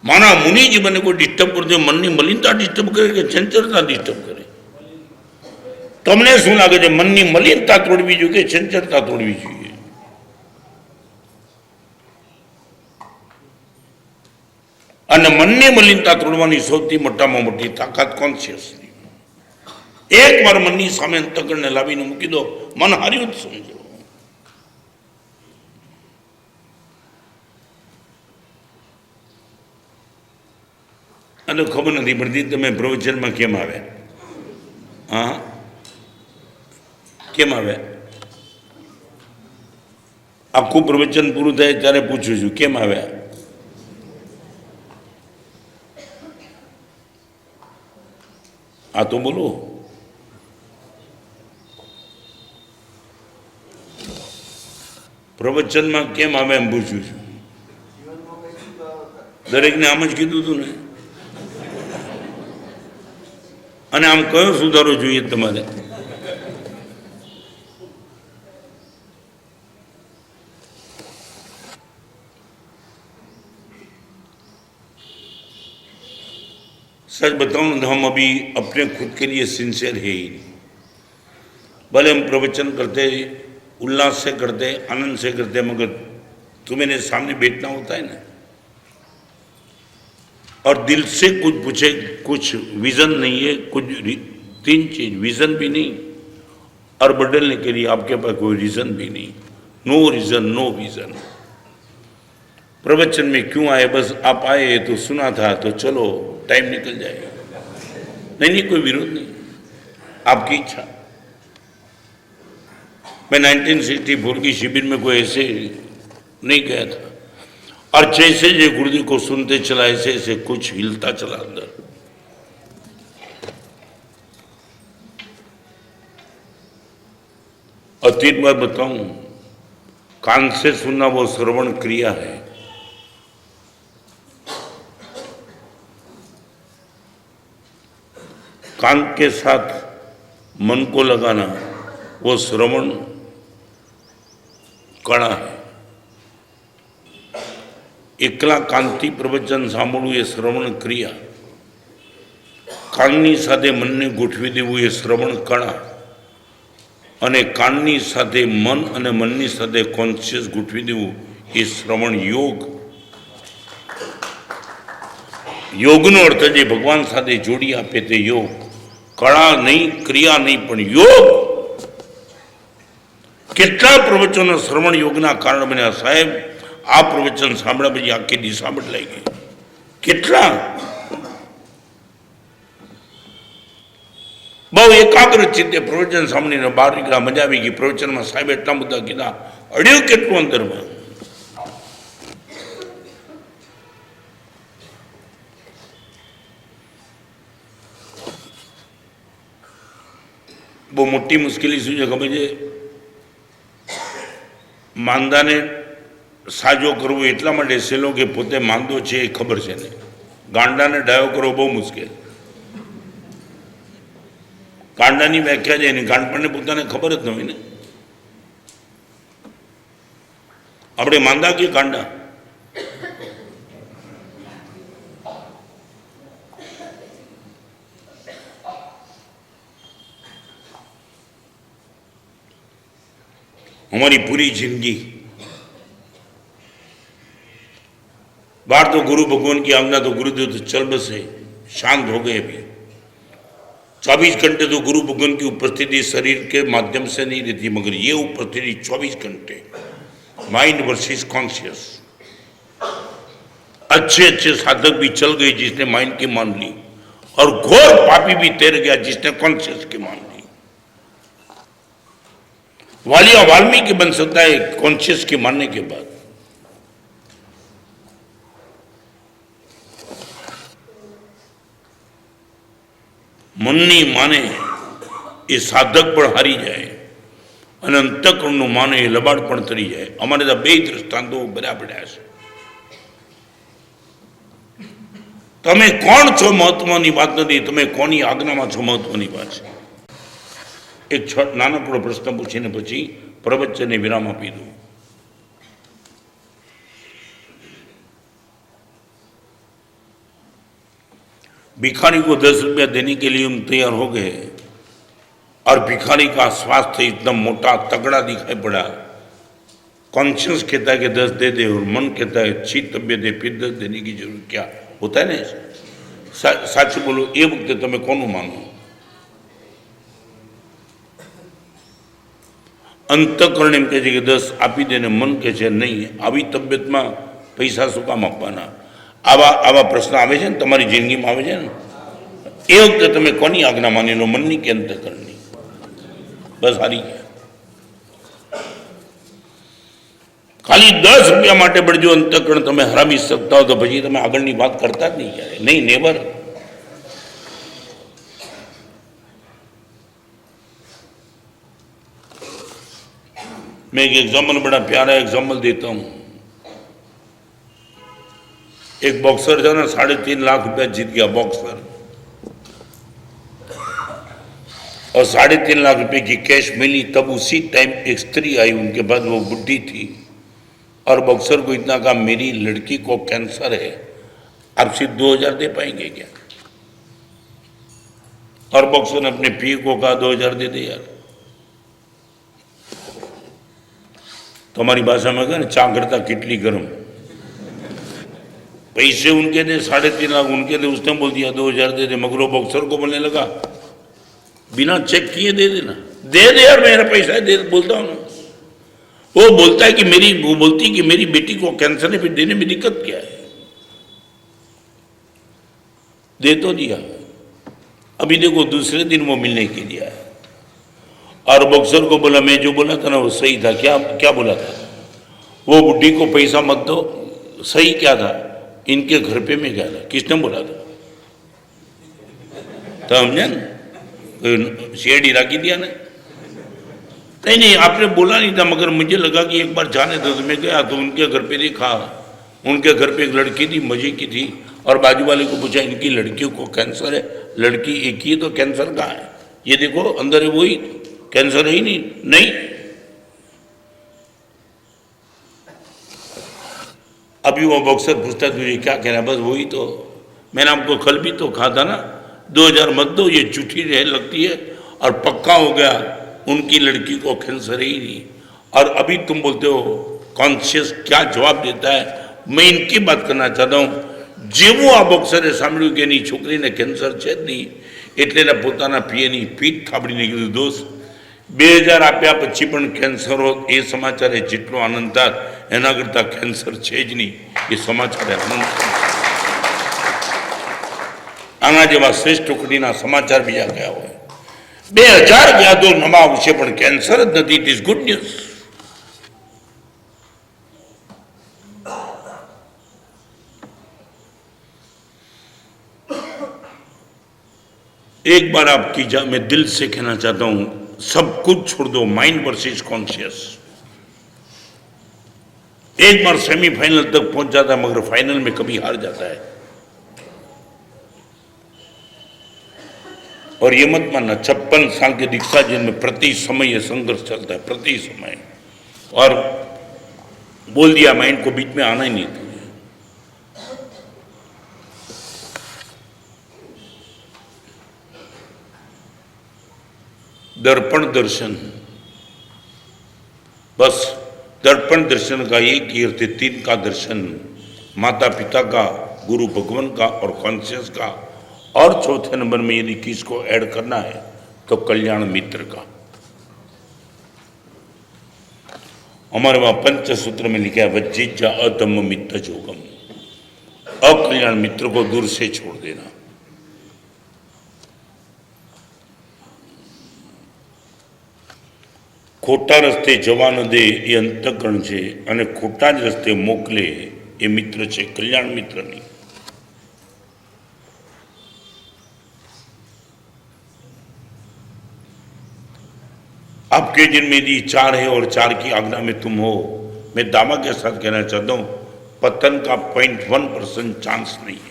મારા મુનિજી મને કોઈ ડિસ્ટર્બ કરતો, મનની મલિનતા ડિસ્ટર્બ કરે કે ચંચળતા ડિસ્ટર્બ કરે? તમને શું લાગે છે? મનની મલિનતા તોડવી જોઈએ કે ચંચળતા તોડવી જોઈએ? અને મનની મલિનતા તોડવાની સૌથી મોટામાં મોટી તાકાત કોન્શિયસની. એક વાર મનની સામે અંતકરણને લાવીને મૂકી દો, મન હાર્યું જ સમજો. અને ખબર નથી પડતી તમે પ્રવચનમાં કેમ આવ્યા? હા, કેમ આવ્યા? આખું પ્રવચન પૂરું થાય ત્યારે પૂછું છું કેમ આવ્યા? આ તો બોલો. પ્રવચનમાં કેમ આવે એમ પૂછું છું. દરેકને આમ જ કીધું હતું ને. અને આમ કયો સુધારો જોઈએ તમારે? सच बताऊं तो हम अभी अपने खुद के लिए सिंसियर है ही नहीं. भले हम प्रवचन करते, उल्लास से करते, आनंद से करते, मगर तुम्हें सामने बैठना होता है ना, और दिल से कुछ पूछे, कुछ विजन नहीं है, कुछ तीन चीज, विजन भी नहीं और बदलने के लिए आपके पास कोई रीजन भी नहीं. No reason, no vision. प्रवचन में क्यों आए? बस आप आए तो सुना था तो चलो टाइम निकल जाएगा. नहीं, कोई विरोध नहीं, आपकी इच्छा. मैं 1964 की शिविर में कोई ऐसे नहीं गया था, और जैसे जो गुरुदेव को सुनते चला ऐसे ऐसे कुछ हिलता चला अंदर. और 3 बार बताऊं, कान से सुनना वो श्रवण क्रिया है. कान के साथ मन को लगाना वो श्रवण कला है. एकला कांति प्रवचन सांभळવું એ શ્રવણ ક્રિયા. કાનની સાથે મનને ગોઠવી દેવું એ શ્રવણ કળા, અને કાનની સાથે મન અને મનની સાથે કોન્શિયસ ગોઠવી દેવું એ શ્રવણ યોગ. યોગનો અર્થ જે ભગવાન સાથે જોડી આપે તે યોગ. કળા નહીં, ક્રિયા નહીં, પણ યોગ. કેટલા પ્રવચનો શ્રવણ યોગના કારણ બન્યા સાહેબ. આ પ્રવચન સાંભળ્યા પછી આખી દિશા બદલાઈ ગઈ. કેટલા બહુ એકાગ્ર ચિત્તે પ્રવચન સાંભળીને બહાર નીકળ્યા, મજા આવી ગઈ. પ્રવચનમાં સાહેબ એટલા મુદ્દા કીધા, અડ્યું કેટલું અંદરમાં. બહુ મોટી મુશ્કેલી શું છે ખબર છે? માંદાને સાજો કરવો એટલા માટે સહેલો કે પોતે માંદો છે એ ખબર છે ને. ગાંડાને ડાયો કરવો બહુ મુશ્કેલ. ગાંડાની વ્યાખ્યા છે એની, ગાંડપણને પોતાને ખબર જ ન હોય ને. આપણે માંદા કે ગાંડા? हमारी पूरी जिंदगी बाहर तो गुरु भगवान की आज्ञा, तो गुरुदेव तो चल बसे, शांत हो गए. अभी 24 घंटे तो गुरु भगवान की उपस्थिति शरीर के माध्यम से नहीं रहती, मगर ये उपस्थिति 24 घंटे माइंड वर्सेस कॉन्शियस. अच्छे अच्छे साधक भी चल गए जिसने माइंड की मान ली, और घोर पापी भी तैर गया जिसने कॉन्शियस की मान ली. वालिया वाल्मीकि बन सकता है कॉन्शियस के मानने के बाद। મનની માને એ સાધક પણ હારી જાય અને અંતઃકરણનું માને એ લબાડ પણ તરી જાય। અમારે તો બે દ્રષ્ટાંતો બન્યા પડ્યા છે। તમે કોણ છો મહત્વની વાત નથી, તમે કોની આજ્ઞામાં છો મહત્વની વાત છે। એક નાનકડો પ્રશ્ન પૂછીને પછી પ્રવચનને વિરામ આપી દઉં। भिखारी को 10 रुपया देने के लिए हम तैयार हो गए और भिखारी का स्वास्थ्य एकदम मोटा तगड़ा दिखाई पड़ा। कॉन्शियस कहता है कि 10 दे दे और मन कहता है अच्छी तबियत है फिर 10 देने की जरूरत क्या होता है ना। साच बोलो ए वक्त तमे कोनु मानो? अंतःकरण एम कहे कि 10 आपी देने मन कहे नहीं આવી તબિયતમાં પૈસા શું કામ આપવાના। આવા પ્રશ્ન આવે છે ને તમારી જિંદગીમાં આવે છે ને, એ વખતે તમે કોની આજ્ઞા માની લો, મનની કે અંતઃકરણની? બસ હારી ગયા। ખાલી 10 રૂપિયા માટે પણ જો અંતઃકરણ તમે હરાવી શકતા હો તો પછી તમે આગળની વાત કરતા જ નહીં ક્યારે, નહીં, નેવર। मैं एक एग्जाम्पल बड़ा प्यारा एग्जाम्पल देता हूं। एक बॉक्सर जो ना 3.5 लाख रुपया जीत गया, बॉक्सर, और 3.5 लाख रुपए की कैश मिली। तब उसी टाइम एक स्त्री आई उनके पास, वो बुढ़ी थी, और बॉक्सर को इतना कहा मेरी लड़की को कैंसर है, आप सिर्फ 2000 दे पाएंगे क्या? और बॉक्सर ने अपने पी को कहा 2000 दे दे यार। तो हमारी भाषा में कहा चा करता किटली गर्म। पैसे उनके दे 3.5 लाख उनके दे, उसने बोल दिया 2000 दे दे। मगरो बॉक्सर को बोलने लगा बिना चेक किए दे देना, दे दे यार मेरा पैसा है, दे बोलता हूँ ना। वो बोलता है कि वो बोलती कि मेरी बेटी को कैंसर है, फिर देने में दिक्कत क्या है? दे तो दिया। अभी देखो दूसरे दिन वो मिलने के लिए आया और बॉक्सर को बोला मैं जो बोला था ना वो सही था। क्या क्या बोला था? वो बुढ़ी को पैसा मत दो, सही क्या था? इनके घर पे में क्या था? किसने बोला था? तो हमने शेडी राखी दिया ना? नहीं, आपने बोला नहीं था, मगर मुझे लगा कि एक बार जाने दो। तो मैं गया तो उनके घर पे देखा, उनके घर पे एक लड़की थी, मजे की थी, और बाजू वाले को पूछा इनकी लड़कियों को कैंसर है। लड़की एक ही, तो कैंसर कहाँ है? ये देखो अंदर है, वही कैंसर है ही नहीं। अभी वो बॉक्सर पूछता तुझे क्या कहना है? बस वही तो मैंने आपको कल भी तो कहा था ना, 2000 मत दो, ये झूठी रह लगती है, और पक्का हो गया उनकी लड़की को कैंसर ही नहीं। और अभी तुम बोलते हो कॉन्शियस क्या जवाब देता है? मैं इनकी बात करना चाहता हूँ। જેવું આ બોક્સરે સાંભળ્યું કે એની છોકરીને કેન્સર છે જ નહીં, એટલે એને પોતાના પીએની પીઠ થાબડીને કીધું દોસ્ત 2000 આપ્યા પછી પણ કેન્સર હોત એ સમાચારે જેટલો આનંદ થાત એના કરતાં કેન્સર છે જ નહીં એ સમાચારે આનંદ। આના જેવા શ્રેષ્ઠ ટુકડીના સમાચાર બીજા કયા હોય? 2000 ગયા તો નવા આવશે પણ કેન્સર જ નથી। It is good news. एक बार आपकी मैं दिल से कहना चाहता हूं, सब कुछ छोड़ दो, माइंड वर्सेस कॉन्शियस। एक बार सेमीफाइनल तक पहुंच जाता है मगर फाइनल में कभी हार जाता है। और ये मत मानना 56 साल के दीक्षा जी में प्रति समय ये संघर्ष चलता है, प्रति समय। और बोल दिया माइंड को बीच में आना ही नहीं था। दर्पण दर्शन, बस दर्पण दर्शन का एक ही अर्थ है, 3 का दर्शन, माता पिता का, गुरु भगवान का और कॉन्शियस का, और चौथे नंबर में यदि किसको ऐड करना है तो कल्याण मित्र का। हमारे वहां पंचसूत्र में लिखा है वज्जिज्जा अधम्म मित्र जोगम, अकल्याण मित्र को दूर से छोड़ देना। खोटा रस्ते जवा न दे એ અંતકરણ છે અને ખોટા જ રસ્તે મોકલે એ મિત્ર છે, કલ્યાણ મિત્ર નહીં. आपके जिनमें यदि 4 है और 4 की आज्ञा में तुम हो, मैं दावा के साथ कहना चाहता हूं पतन का 0.1% चांस नहीं है.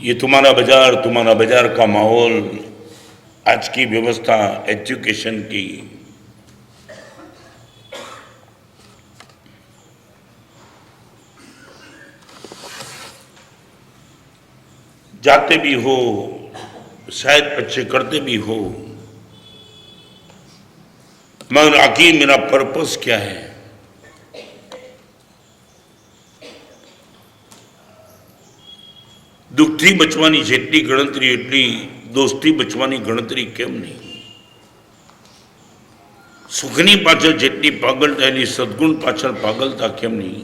ये तुम्हारा बाजार का माहौल, आज की व्यवस्था एजुकेशन की, जाते भी हो, शायद अच्छे करते भी हो, मगर आखिर मेरा पर्पस क्या है? दुखથી બચવાની જેટલી ગણતરી એટલી દોસ્તી બચવાની ગણતરી કેમ નહીં? સુખની પાછળ જેટલી પાગલતા એટલી સદગુણ પાછળ પાગલતા કેમ નહીં?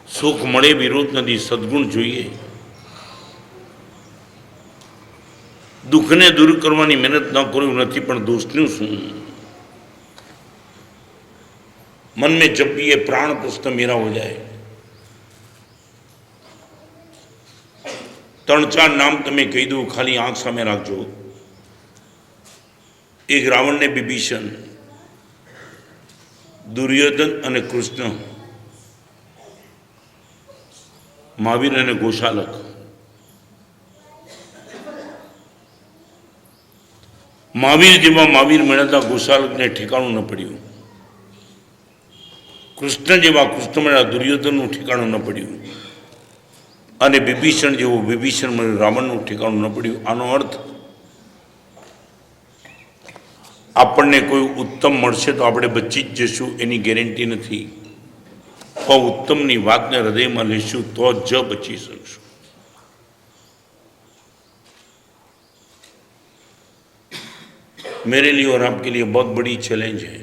સુખ મળે વિરોધ નથી, સદગુણ જોઈએ. દુઃખને દૂર કરવાની મહેનત ન કરું નથી, પણ દોષનું શું? मन में जब भी ये प्राण प्रश्न मेरा हो जाए, 3-4 नाम तमे कही दो, खाली आंख सामे राखजो. एक रावण ने विभीषण, दुर्योधन અને કૃષ્ણ, મહાવીર અને ગોશાલક. મહાવીર જેવા મહાવીર મળ્યા, ગોશાલકને ઠેકાણું ન પડ્યું. કૃષ્ણ જેવા કૃષ્ણ મળ્યા, દુર્યોધનનું ઠેકાણું ન પડ્યું. અને વિભીષણ જેવો વિભીષણ મળ્યું, રાવણનું ઠેકાણું ન પડ્યું. આનો અર્થ આપણને કોઈ ઉત્તમ મળશે તો આપણે બચી જ જશું એની ગેરંટી નથી, પણ ઉત્તમની વાતને હૃદયમાં લેશું તો જ બચી શકશું. मेरे लिए और आपके लिए बहुत बड़ी चैलेंज है.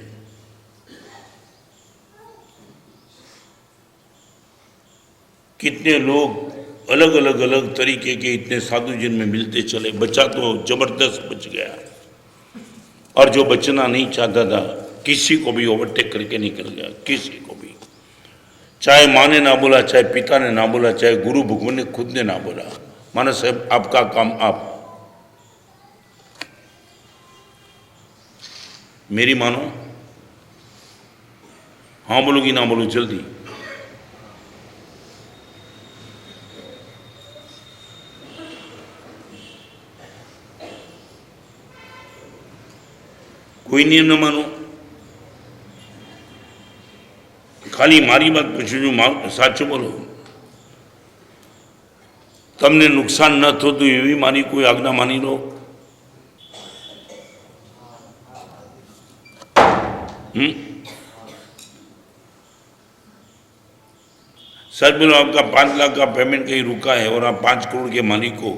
कितने लोग अलग अलग तरीके के इतने साधु जिन में मिलते चले. बचा तो जबरदस्त बच गया, और जो बचना नहीं चाहता था किसी को भी ओवरटेक करके निकल गया. किसी को भी, चाहे माँ ने ना बोला, चाहे पिता ने ना बोला, चाहे गुरु भगवान ने खुद ने ना बोला. माना साहब आपका काम आप, मेरी मानो. हाँ बोलोगी ना बोलो जल्दी. कोई नियम न मानो. खाली मारी बात पूछू છું, સાચું બોલો. તમને નુકસાન ન થતું એવી મારી કોઈ આજ્ઞા માની લો. सच बोलो, आपका 5 लाख का पेमेंट कहीं रुका है और आप 5 करोड़ के मालिक हो.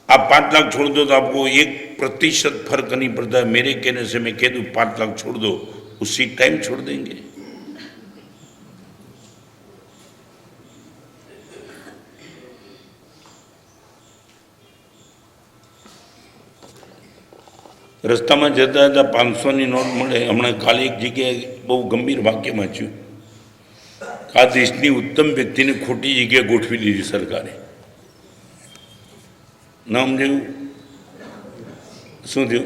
आप 5 लाख छोड़ दो तो आपको 1% फर्क नहीं पड़ता है. मेरे कहने से मैं कह दूँ 5 लाख छोड़ दो, उसी टाइम छोड़ देंगे. रस्ता में जता जता 500 नोट મળે. हमने काले एक जगह बहुत गंभीर वाक्य वाँच्યું. आ देशनी उत्तम व्यक्ति ने खोटी जगह गोठवी दीधी सरकारे. नाम समझाયું? શું થયું?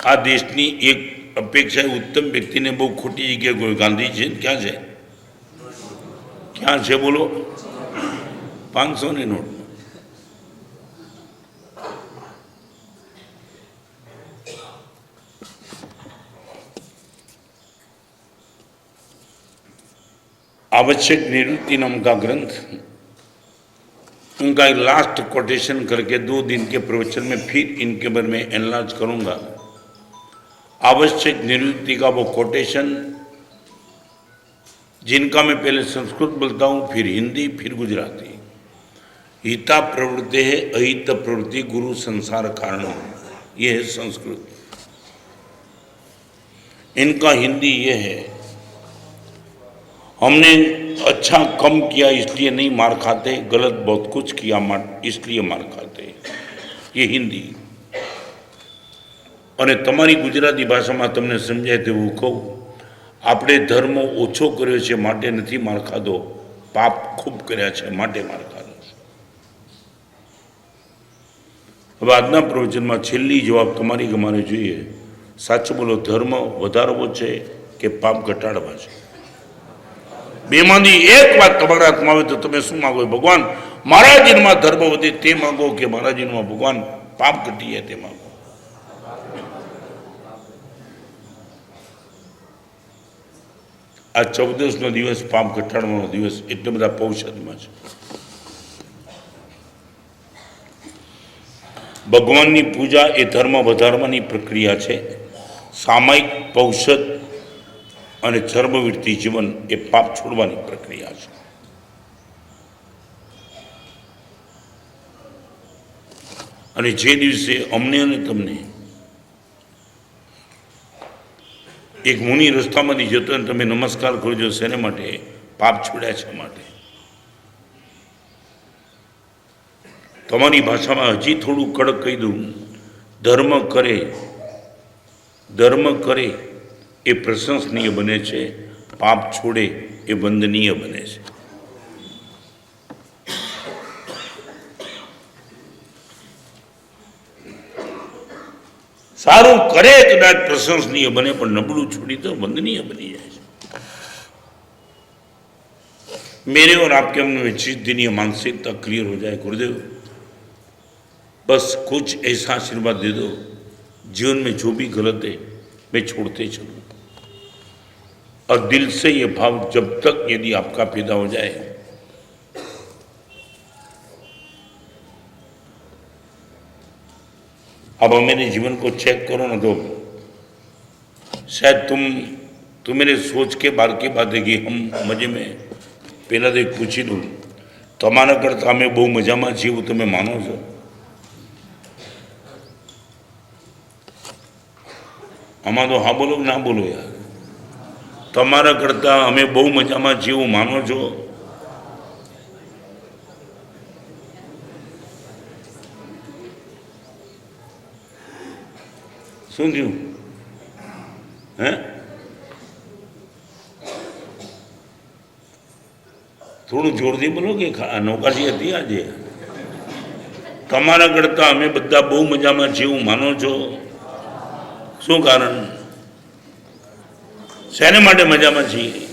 आ देशनी एक अपेक्षा उत्तम व्यक्ति ने बहुत खोटी जगह गो. गांधी जी क्या है, क्या है बोलो? 500 नोट. आवश्यक निवृत्ति नाम का ग्रंथ, उनका एक लास्ट कोटेशन करके 2 दिन के प्रवचन में फिर इनके बारे में एनालाइज करूंगा. आवश्यक निवृत्ति का वो कोटेशन, जिनका मैं पहले संस्कृत बोलता हूँ, फिर हिंदी, फिर गुजराती. हिता प्रवृत्ति है, अहित प्रवृत्ति गुरु संसार कारण. ये है संस्कृत. इनका हिंदी ये है. हमने अच्छा कम किया इसलिए नहीं मार खाते, गलत बहुत कुछ किया इसलिए मार खाते। ये हिंदी અને તમારી ગુજરાતી ભાષામાં તમને સમજાય તેવું કહું, આપણે ધર્મ ઓછો કર્યો છે માટે નથી માર ખાધો, પાપ ખૂબ કર્યા છે માટે માર ખાધો છે। હવે આજના પ્રવચનમાં છેલ્લી જવાબ તમારી અમારે જોઈએ, સાચું બોલો, ધર્મ વધારવો છે કે પાપ ઘટાડવા છે? બેમાંથી એક વાત તમારા હાથમાં આવે તો તમે શું માગો? ભગવાન મારા જીવનમાં ધર્મ વધે તે માગો કે મારા જીવનમાં ભગવાન પાપ ઘટી જાય તે માગો? આ 14નો દિવસ પાપ ઘટાડવાનો દિવસ એટલે બધા પૌષદમાં છે। ભગવાનની પૂજા એ ધર્મ વધારવાની પ્રક્રિયા છે। સામાયિક પૌષદ અને ધર્મવૃત્તિ જીવન એ પાપ છોડવાની પ્રક્રિયા છે। અને જે દિવસે અમને અને તમને એક મુનિ રસ્તામાંથી જતો અને તમે નમસ્કાર કરજો, શેને માટે? પાપ છોડ્યા છે માટે। તમારી ભાષામાં હજી થોડું કડક કહી દઉં, ધર્મ કરે એ પ્રશંસનીય બને છે, પાપ છોડે એ વંદનીય બને છે। સારું કરે કદાચ પ્રશંસનીય બને, પણ નબળું છોડી તો વંદનીય બની જાય છે। मेरे और आपके मन में जिस दिन ये मानसिकता क्लियर हो जाए, गुरुदेव बस कुछ ऐसा आशीर्वाद दे दो, जीवन में जो भी गलत है मैं छोड़ते चलूं। और दिल से ये भाव जब तक यदि आपका पैदा हो जाए, अब मेरे जीवन को चेक करो ना, तो शायद तुम मेरे सोच के बार की बात है कि हम मजे में पहला तो एक पूछी दूँ, तमारा करता हमें बहु मजा में जीव तुम्हें मानो छो? आमा तो हाँ बोलो ना बोलो यार, तमारा करता हमें बहु मजा में जीव मानो छो? શું થયું? હે, થોડું જોરથી બોલો કે નૌકાશી હતી આજે? તમારા કરતા અમે બધા બહુ મજામાં છીએ માનો છો? શું કારણ? શેને માટે મજામાં છીએ?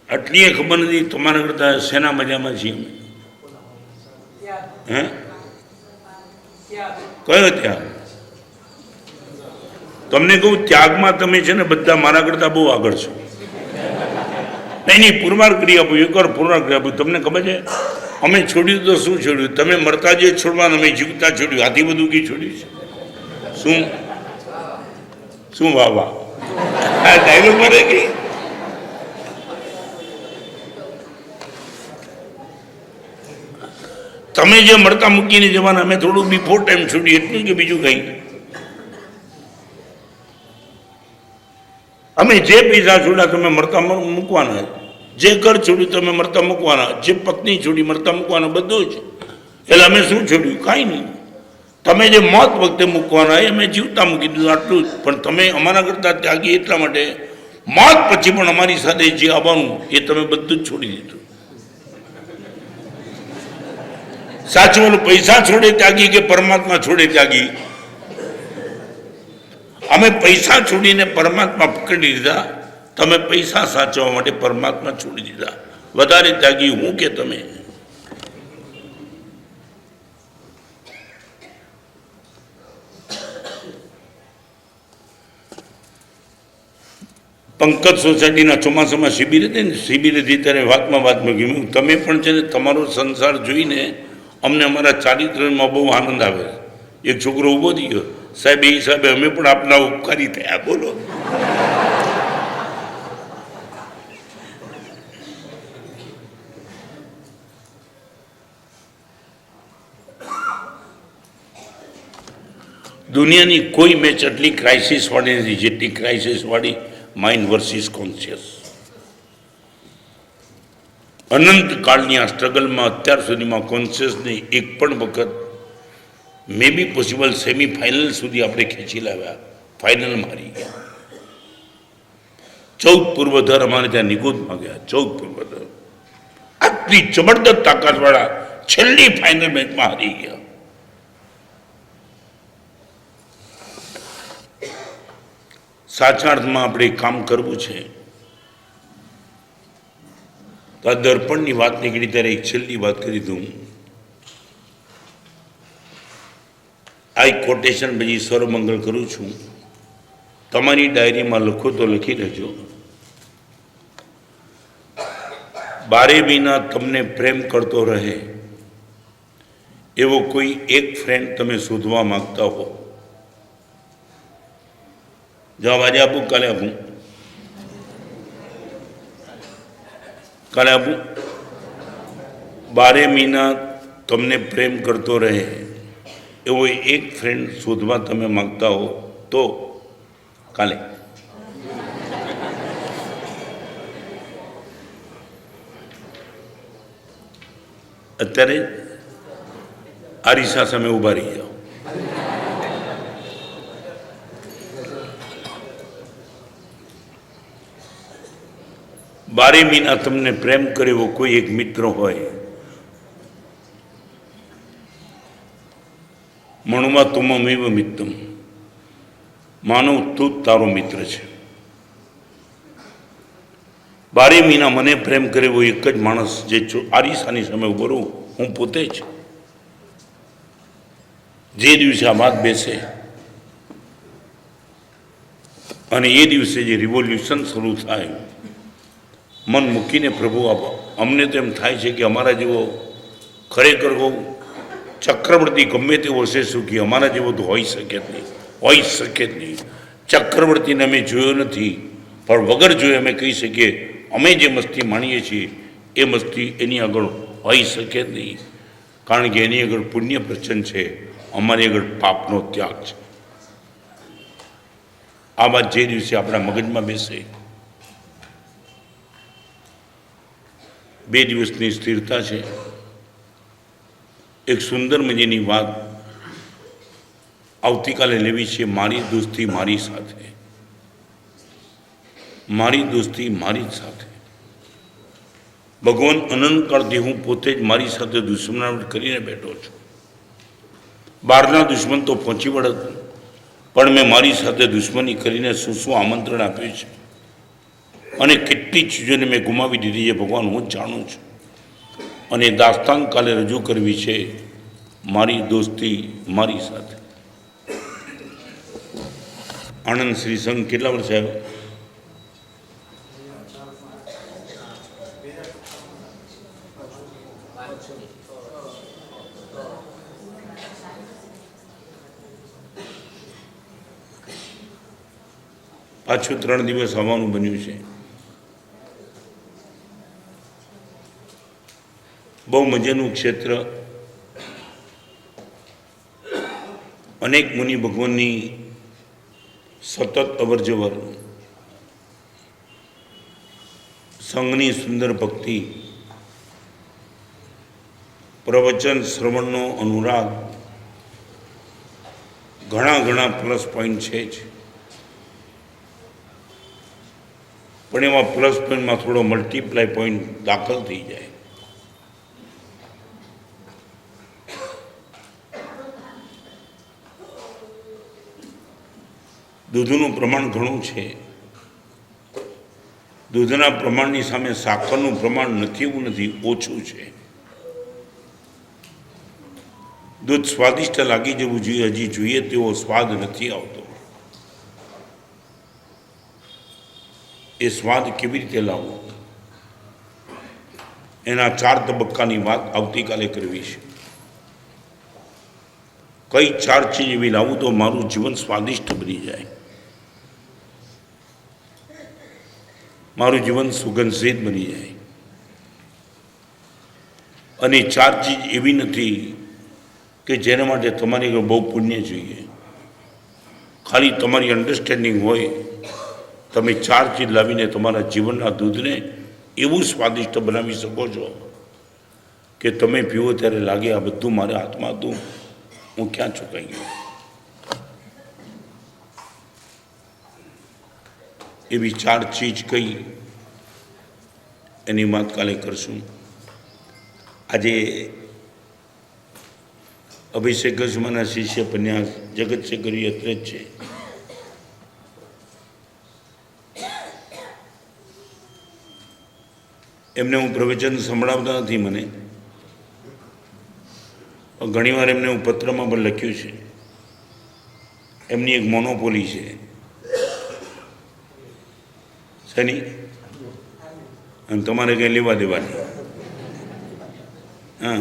આટલી ખબર નથી તમારા કરતા શેના મજામાં છીએ અમે? હે, કયો ત્યાગ? તમને કહું, ત્યાગમાં તમે છે ને બધા મારા કરતા બહુ આગળ છો। નહીં, પુરવાર કરી આપું, એકવાર પુરવાર કરી આપું। તમને ખબર છે અમે છોડ્યું તો શું છોડ્યું? તમે મરતા જે છોડવાનું, અમે જીવતા છોડ્યું। આથી બધું કી છોડ્યું છે? શું વાહ વાહ, આ ડાયલોગ મારે કે તમે જે મળતા મૂકીને જવાના, અમે થોડું બિફોર ટાઈમ છોડ્યું, એટલું કે બીજું કંઈ? અમે જે પૈસા છોડ્યા તમે મળતા મૂકવાના, જે ઘર છોડ્યું તમે મળતા મૂકવાના, જે પત્ની છોડી મળતા મૂકવાના, બધું જ। એટલે અમે શું છોડ્યું? કાંઈ નહીં। તમે જે મોત વખતે મૂકવાના એ અમે જીવતા મૂકી દીધું, આટલું જ। પણ તમે અમારા કરતા ત્યાગી એટલા માટે, મોત પછી પણ અમારી સાથે જે આવવાનું એ તમે બધું જ છોડી દીધું। સાચું બોલો, પૈસા છોડે ત્યાગી કે પરમાત્મા છોડે ત્યાગી? અમે પૈસા છોડીને પરમાત્મા પકડી લીધા, તમે પૈસા સાચવવા માટે પરમાત્મા છોડી દીધા। વધારે ત્યાગી હું કે તમે? પંકજ સોસાયટીના ચોમાસામાં શિબિર હતી ને, શિબિર હતી ત્યારે વાતમાં ગયું, તમે પણ છે ને તમારો સંસાર જોઈને અમને અમારા ચારિત્રમાં બહુ આનંદ આવે। એક છોકરો ઊભો થઈ ગયો, સાહેબ એ હિસાબે અમે પણ આપના ઉપકારી થયા। બોલો, દુનિયાની કોઈ મેચ એટલી ક્રાઇસિસવાળી નથી જેટલી ક્રાઇસિસવાળી માઇન્ડ વર્સિસ કોન્શિયસ. અનંત કાળની આ સ્ટ્રગલમાં અત્યાર સુધીમાં કોન્શિયસને એક પણ વખત મે બી પોસિબલ સેમીફાઇનલ સુધી આપણે ખેંચી લાવ્યા, ફાઇનલમાં હારી ગયા. 14 પૂર્વધર અમારે ત્યાં નિકુંજમાં ગયા. 14 પૂર્વધર આટલી જબરદસ્ત તાકાતવાળા છેલ્લી ફાઇનલ મેચમાં હારી ગયા. સાચા અર્થમાં આપણે કામ કરવું છે. તો આ દર્પણની વાત નીકળી ત્યારે એક છેલ્લી વાત કરી દઉં. આ એક કોટેશન પછી સર્વમંગળ કરું છું. તમારી ડાયરીમાં લખો તો લખી લેજો. 12 મહિના તમને પ્રેમ કરતો રહે એવો કોઈ એક ફ્રેન્ડ તમે શોધવા માંગતા હો. જવાબ આજે આપું, કાલે આપું? કાલે આપું? 12 મહિના તમને પ્રેમ કરતો રહે એવો એક ફ્રેન્ડ શોધવા તમે માંગતા હો તો કાલે. અત્યારે આરીસા સામે ઊભા રહી જાઓ. બારે મહિના તમને પ્રેમ કરે એવો કોઈ એક મિત્ર હોય. મણુમાં તુમમેવ મિત્રમ, માનો તું જ તારો મિત્ર છે. 12 મહિના મને પ્રેમ કરે એવો એક જ માણસ જે આરીસાની સામે ઉભો રહું, હું પોતે જ. જે દિવસે આ વાત બેસે અને એ દિવસે જે રિવોલ્યુશન શરૂ થાય, મન મૂકીને પ્રભુ આપો. અમને તો એમ થાય છે કે અમારા જેવો ખરેખર કહું ચક્રવર્તી ગમે તેવો હશે સુખી, અમારા જેવો તો હોઈ શકે જ નહીં, હોઈ શકે જ નહીં. ચક્રવર્તીને અમે જોયો નથી, પણ વગર જોયે અમે કહી શકીએ અમે જે મસ્તી માણીએ છીએ એ મસ્તી એની આગળ હોઈ શકે જ નહીં. કારણ કે એની આગળ પુણ્ય પ્રચંડ છે, અમારી આગળ પાપનો ત્યાગ છે. આ વાત જે દિવસે આપણા મગજમાં બેસે, 2 દિવસની સ્થિરતા છે. એક સુંદર મજાની વાત આવતીકાલે લેવી છે. મારી દોસ્તી મારી સાથે, મારી દોસ્તી મારી જ સાથે. ભગવાન અનંતકાળથી હું પોતે જ મારી સાથે દુશ્મનાવટ કરીને બેઠો છું. બહારના દુશ્મન તો પહોંચી વળત, પણ મેં મારી સાથે દુશ્મની કરીને શું શું આમંત્રણ આપ્યું છે અને કેટલી ચીજોને મેં ગુમાવી દીધી છે ભગવાન હું જ જાણું છું. અને દાસ્તાન કાલે રજૂ કરવી છે મારી દોસ્તી મારી સાથે. આણંદ શ્રી સંઘ કેટલા વર્ષે આવ્યો? પાછું 3 દિવસ આવવાનું બન્યું છે. બહુ મજાનું ક્ષેત્ર. અનેક મુનિ ભગવાનની સતત અવરજવર, સંઘની સુંદર ભક્તિ, પ્રવચન શ્રવણનો અનુરાગ, ઘણા પ્લસ પોઈન્ટ છે જ. પણ એમાં પ્લસ પોઈન્ટમાં થોડો મલ્ટીપ્લાય પોઈન્ટ દાખલ થઈ જાય. દૂધનું પ્રમાણ ઘણું છે. દૂધના પ્રમાણની સામે સાકરનું પ્રમાણ નથી એવું નથી, ઓછું છે. દૂધ સ્વાદિષ્ટ લાગી જવું જોઈએ, હજી જોઈએ તેવો સ્વાદ નથી આવતો. એ સ્વાદ કેવી રીતે લાવવો, એના 4 તબક્કાની વાત આવતીકાલે કરવી છે. કઈ 4 ચીજ એવી લાવું તો મારું જીવન સ્વાદિષ્ટ બની જાય, મારું જીવન સુગંધિત બની જાય. અને 4 ચીજ એવી નથી કે જેના માટે તમારી બહુ પુણ્ય જોઈએ. ખાલી તમારી અંડરસ્ટેન્ડિંગ હોય, તમે 4 ચીજ લાવીને તમારા જીવનના દૂધને એવું સ્વાદિષ્ટ બનાવી શકો છો કે તમે પીવો ત્યારે લાગે આ બધું મારા હાથમાં હતું, હું ક્યાં ચૂકાઈ ગયો. એવી 4 ચીજ કઈ એની વાત કાલે કરશું. આજે અભિષેક ગજમાના શિષ્ય પન્યાસ જગતશેખર અત્રે જ છે. એમને હું પ્રવચન સંભળાવતા નથી, મને ઘણીવાર એમને હું પત્રમાં પણ લખ્યું છે. એમની એક મોનોપોલી છે શેની, અને તમારે કંઈ લેવા દેવાની. હા,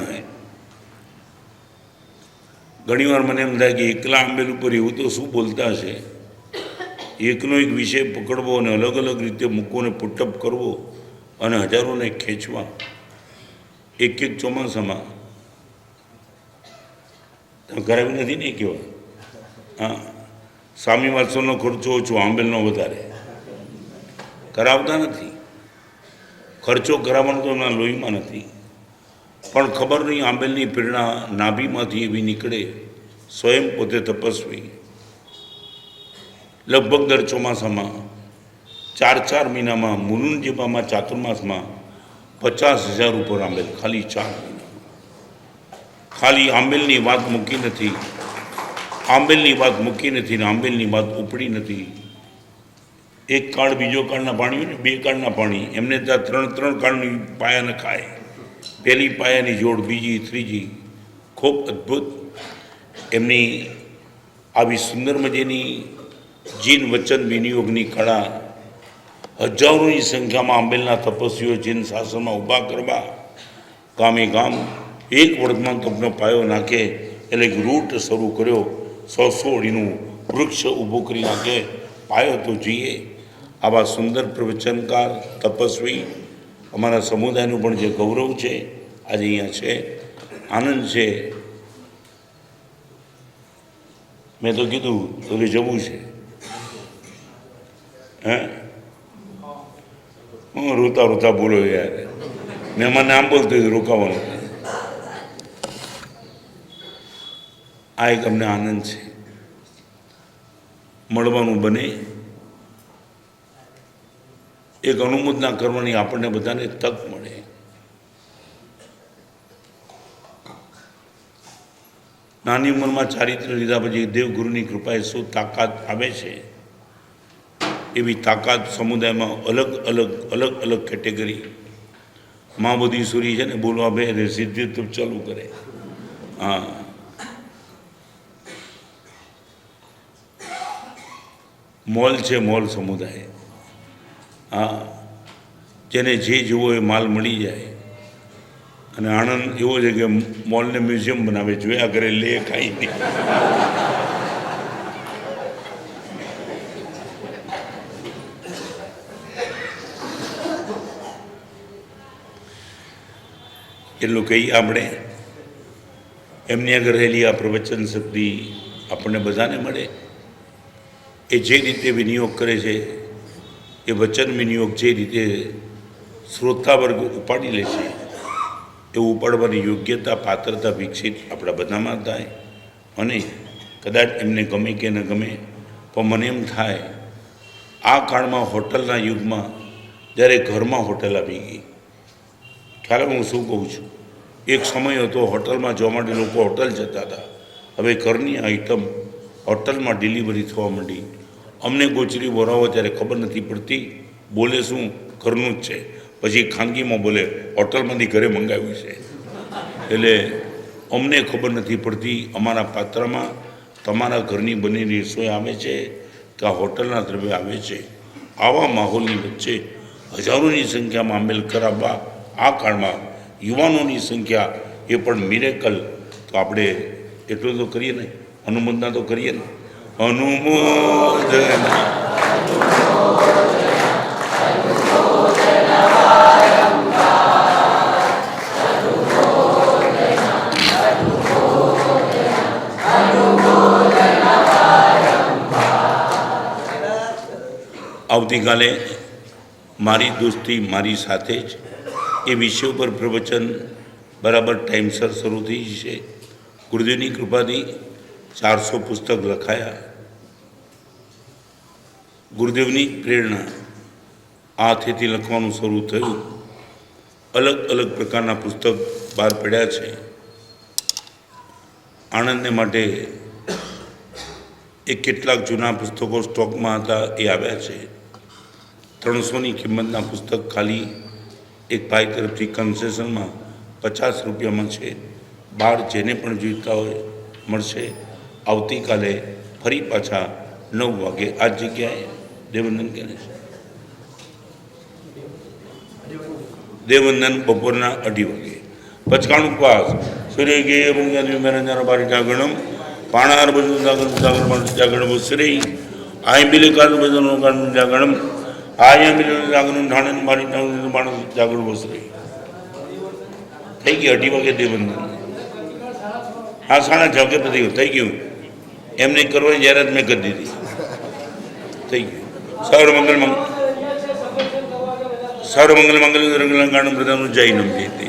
ઘણીવાર મને એમ થાય કે એકલા આંબેલ ઉપર એવું તો શું બોલતા હશે. એકનો એક વિષય પકડવો અને અલગ અલગ રીતે મૂકવો ને પુટઅપ કરવો અને હજારોને ખેંચવા એક ચોમાસામાં કરાવી નથી ને કહેવાય. હા, સામી વાસણનો ખર્ચો ઓછો, આંબેલનો વધારે. કરાવતા નથી, ખર્ચો કરાવવાનો તો એમના લોહીમાં નથી, પણ ખબર નહીં આંબેલની પ્રેરણા નાભીમાંથી એવી નીકળે. સ્વયં પોતે તપસ્વી, લગભગ દર ચોમાસામાં 4 મહિનામાં મુનુંજીબામાં ચાતુર્માસમાં 50,000 ઉપર આંબેલ, ખાલી 4 મહિના. ખાલી આંબેલની વાત મૂકી નથી, આંબેલની વાત મૂકી નથી ને આંબેલની વાત ઉપડી નથી. એક કાળ બીજો કાળના પાણી હોય ને, 2 કાળના પાણી, એમને ત્યાં 3 કાળની પાયા ન ખાય. પહેલી પાયાની જોડ, બીજી, ત્રીજી. ખૂબ અદ્ભુત એમની આવી સુંદર મજાની જીન વચન વિનિયોગની કળા. હજારોની સંખ્યામાં આંબેલના તપસ્વીઓ જીન શાસનમાં ઊભા કરવા, ગામે ગામ એક વર્તમાન તપનો પાયો નાખે એટલે એક રૂટ શરૂ કર્યો. 100 અડીનું વૃક્ષ ઊભું કરી નાખે, પાયો તો જોઈએ. આવા સુંદર પ્રવચનકાર તપસ્વી અમારા સમુદાયનું પણ જે ગૌરવ છે આજે અહીંયા છે, આનંદ છે. મેં તો કીધું તો કે જવું છે. હે, હું રોતા રોતા બોલો યાર, મેં મને આમ બોલતો રોકાવાનું. આ એક અમને આનંદ છે, મળવાનું બને, એક અનુમોદના કરવાની આપણને બધાને તક મળે. નાની ઉંમરમાં ચારિત્ર લીધા પછી દેવગુરુની કૃપાએ શું તાકાત આવે છે, એવી તાકાત સમુદાયમાં અલગ અલગ કેટેગરી. મા બધી સુરી છે ને બોલવા બે અને સીધી તો ચાલુ કરે. હા, મોલ છે, મોલ સમુદાય. હા, જેને જે જોવો એ માલ મળી જાય. અને આનંદ એવો છે કે મોલને મ્યુઝિયમ બનાવે, જોયા કરે, લે ખાઈ નહીં. એટલું કહીએ આપણે. એમની આગળ રહેલી આ પ્રવચન શક્તિ આપણને બધાને મળે. એ જે રીતે વિનિયોગ કરે છે, એ વચન વિનિયોગ જે રીતે શ્રોતા વર્ગ ઉપાડી લે છે, એવું ઉપાડવાની યોગ્યતા, પાત્રતા વિકસિત આપણા બધામાં થાય. અને કદાચ એમને ગમે કે ન ગમે, પણ મને એમ થાય આ કાળમાં હોટલના યુગમાં જ્યારે ઘરમાં હોટલ આવી ગઈ, ખ્યાલ હું શું કહું છું, એક સમય હતો હોટલમાં જવા માટે લોકો હોટલ જતા હતા. હવે ઘરની આઈટમ હોટલમાં ડિલિવરી થવા માંડી. અમને ગોચરી બોરાવો ત્યારે ખબર નથી પડતી, બોલે શું ઘરનું જ છે, પછી ખાનગીમાં બોલે હોટલમાંથી ઘરે મંગાવ્યું છે. એટલે અમને ખબર નથી પડતી અમારા પાત્રમાં તમારા ઘરની બનેલી રસોઈ આવે છે કે આ હોટલના દ્રવ્ય આવે છે. આવા માહોલની વચ્ચે હજારોની સંખ્યામાં આંબેલ કરાવવા આ કાળમાં યુવાનોની સંખ્યા એ પણ મિરેકલ. તો આપણે એટલું તો કરીએ ને, અનુમોદના તો કરીએ ને. અનુમોદના આવતીકાલે મારી દોસ્તી મારી સાથે જ એ વિષય ઉપર પ્રવચન બરાબર ટાઈમસર શરૂ થઈ જશે. ગુરુદેવની કૃપાથી 400 પુસ્તક લખાયા. ગુરુદેવની પ્રેરણા આ હાથેથી લખવાનું શરૂ થયું. અલગ અલગ પ્રકારના પુસ્તક બહાર પડ્યા છે. આણંદને માટે એ કેટલાક જૂના પુસ્તકો સ્ટોકમાં હતા એ આવ્યા છે. 300ની કિંમતના પુસ્તક ખાલી એક ભાઈ તરફથી કન્સેશનમાં 50 રૂપિયામાં છે. બહાર જેને પણ જોઈતા હોય મળશે. આવતીકાલે ફરી પાછા 9 વાગે આ જગ્યાએ દેવવંદન કરે છે. દેવવંદન બપોરના 2:30 વાગે. પચકાણું ઉપવાસ સૂર્ય ગે મેરા બારી જાગરણમ પાણાર બધું જાગરણ જાગરણ શ્રી આય બિલે કારણ બધું કારણ જાગરણ આય બિલે જાગરણ ઢાણે મારી માણસ જાગરણ શ્રી થઈ ગયું. 2:30 વાગે દેવવંદન. હા 6:30 વાગે પછી થઈ ગયું. એમને કરવાની જાહેરાત મેં કરી દીધી. થઈ ગયું. સર્વમંગલ મંગલ મંગલ પ્રધાન જય નમ જય.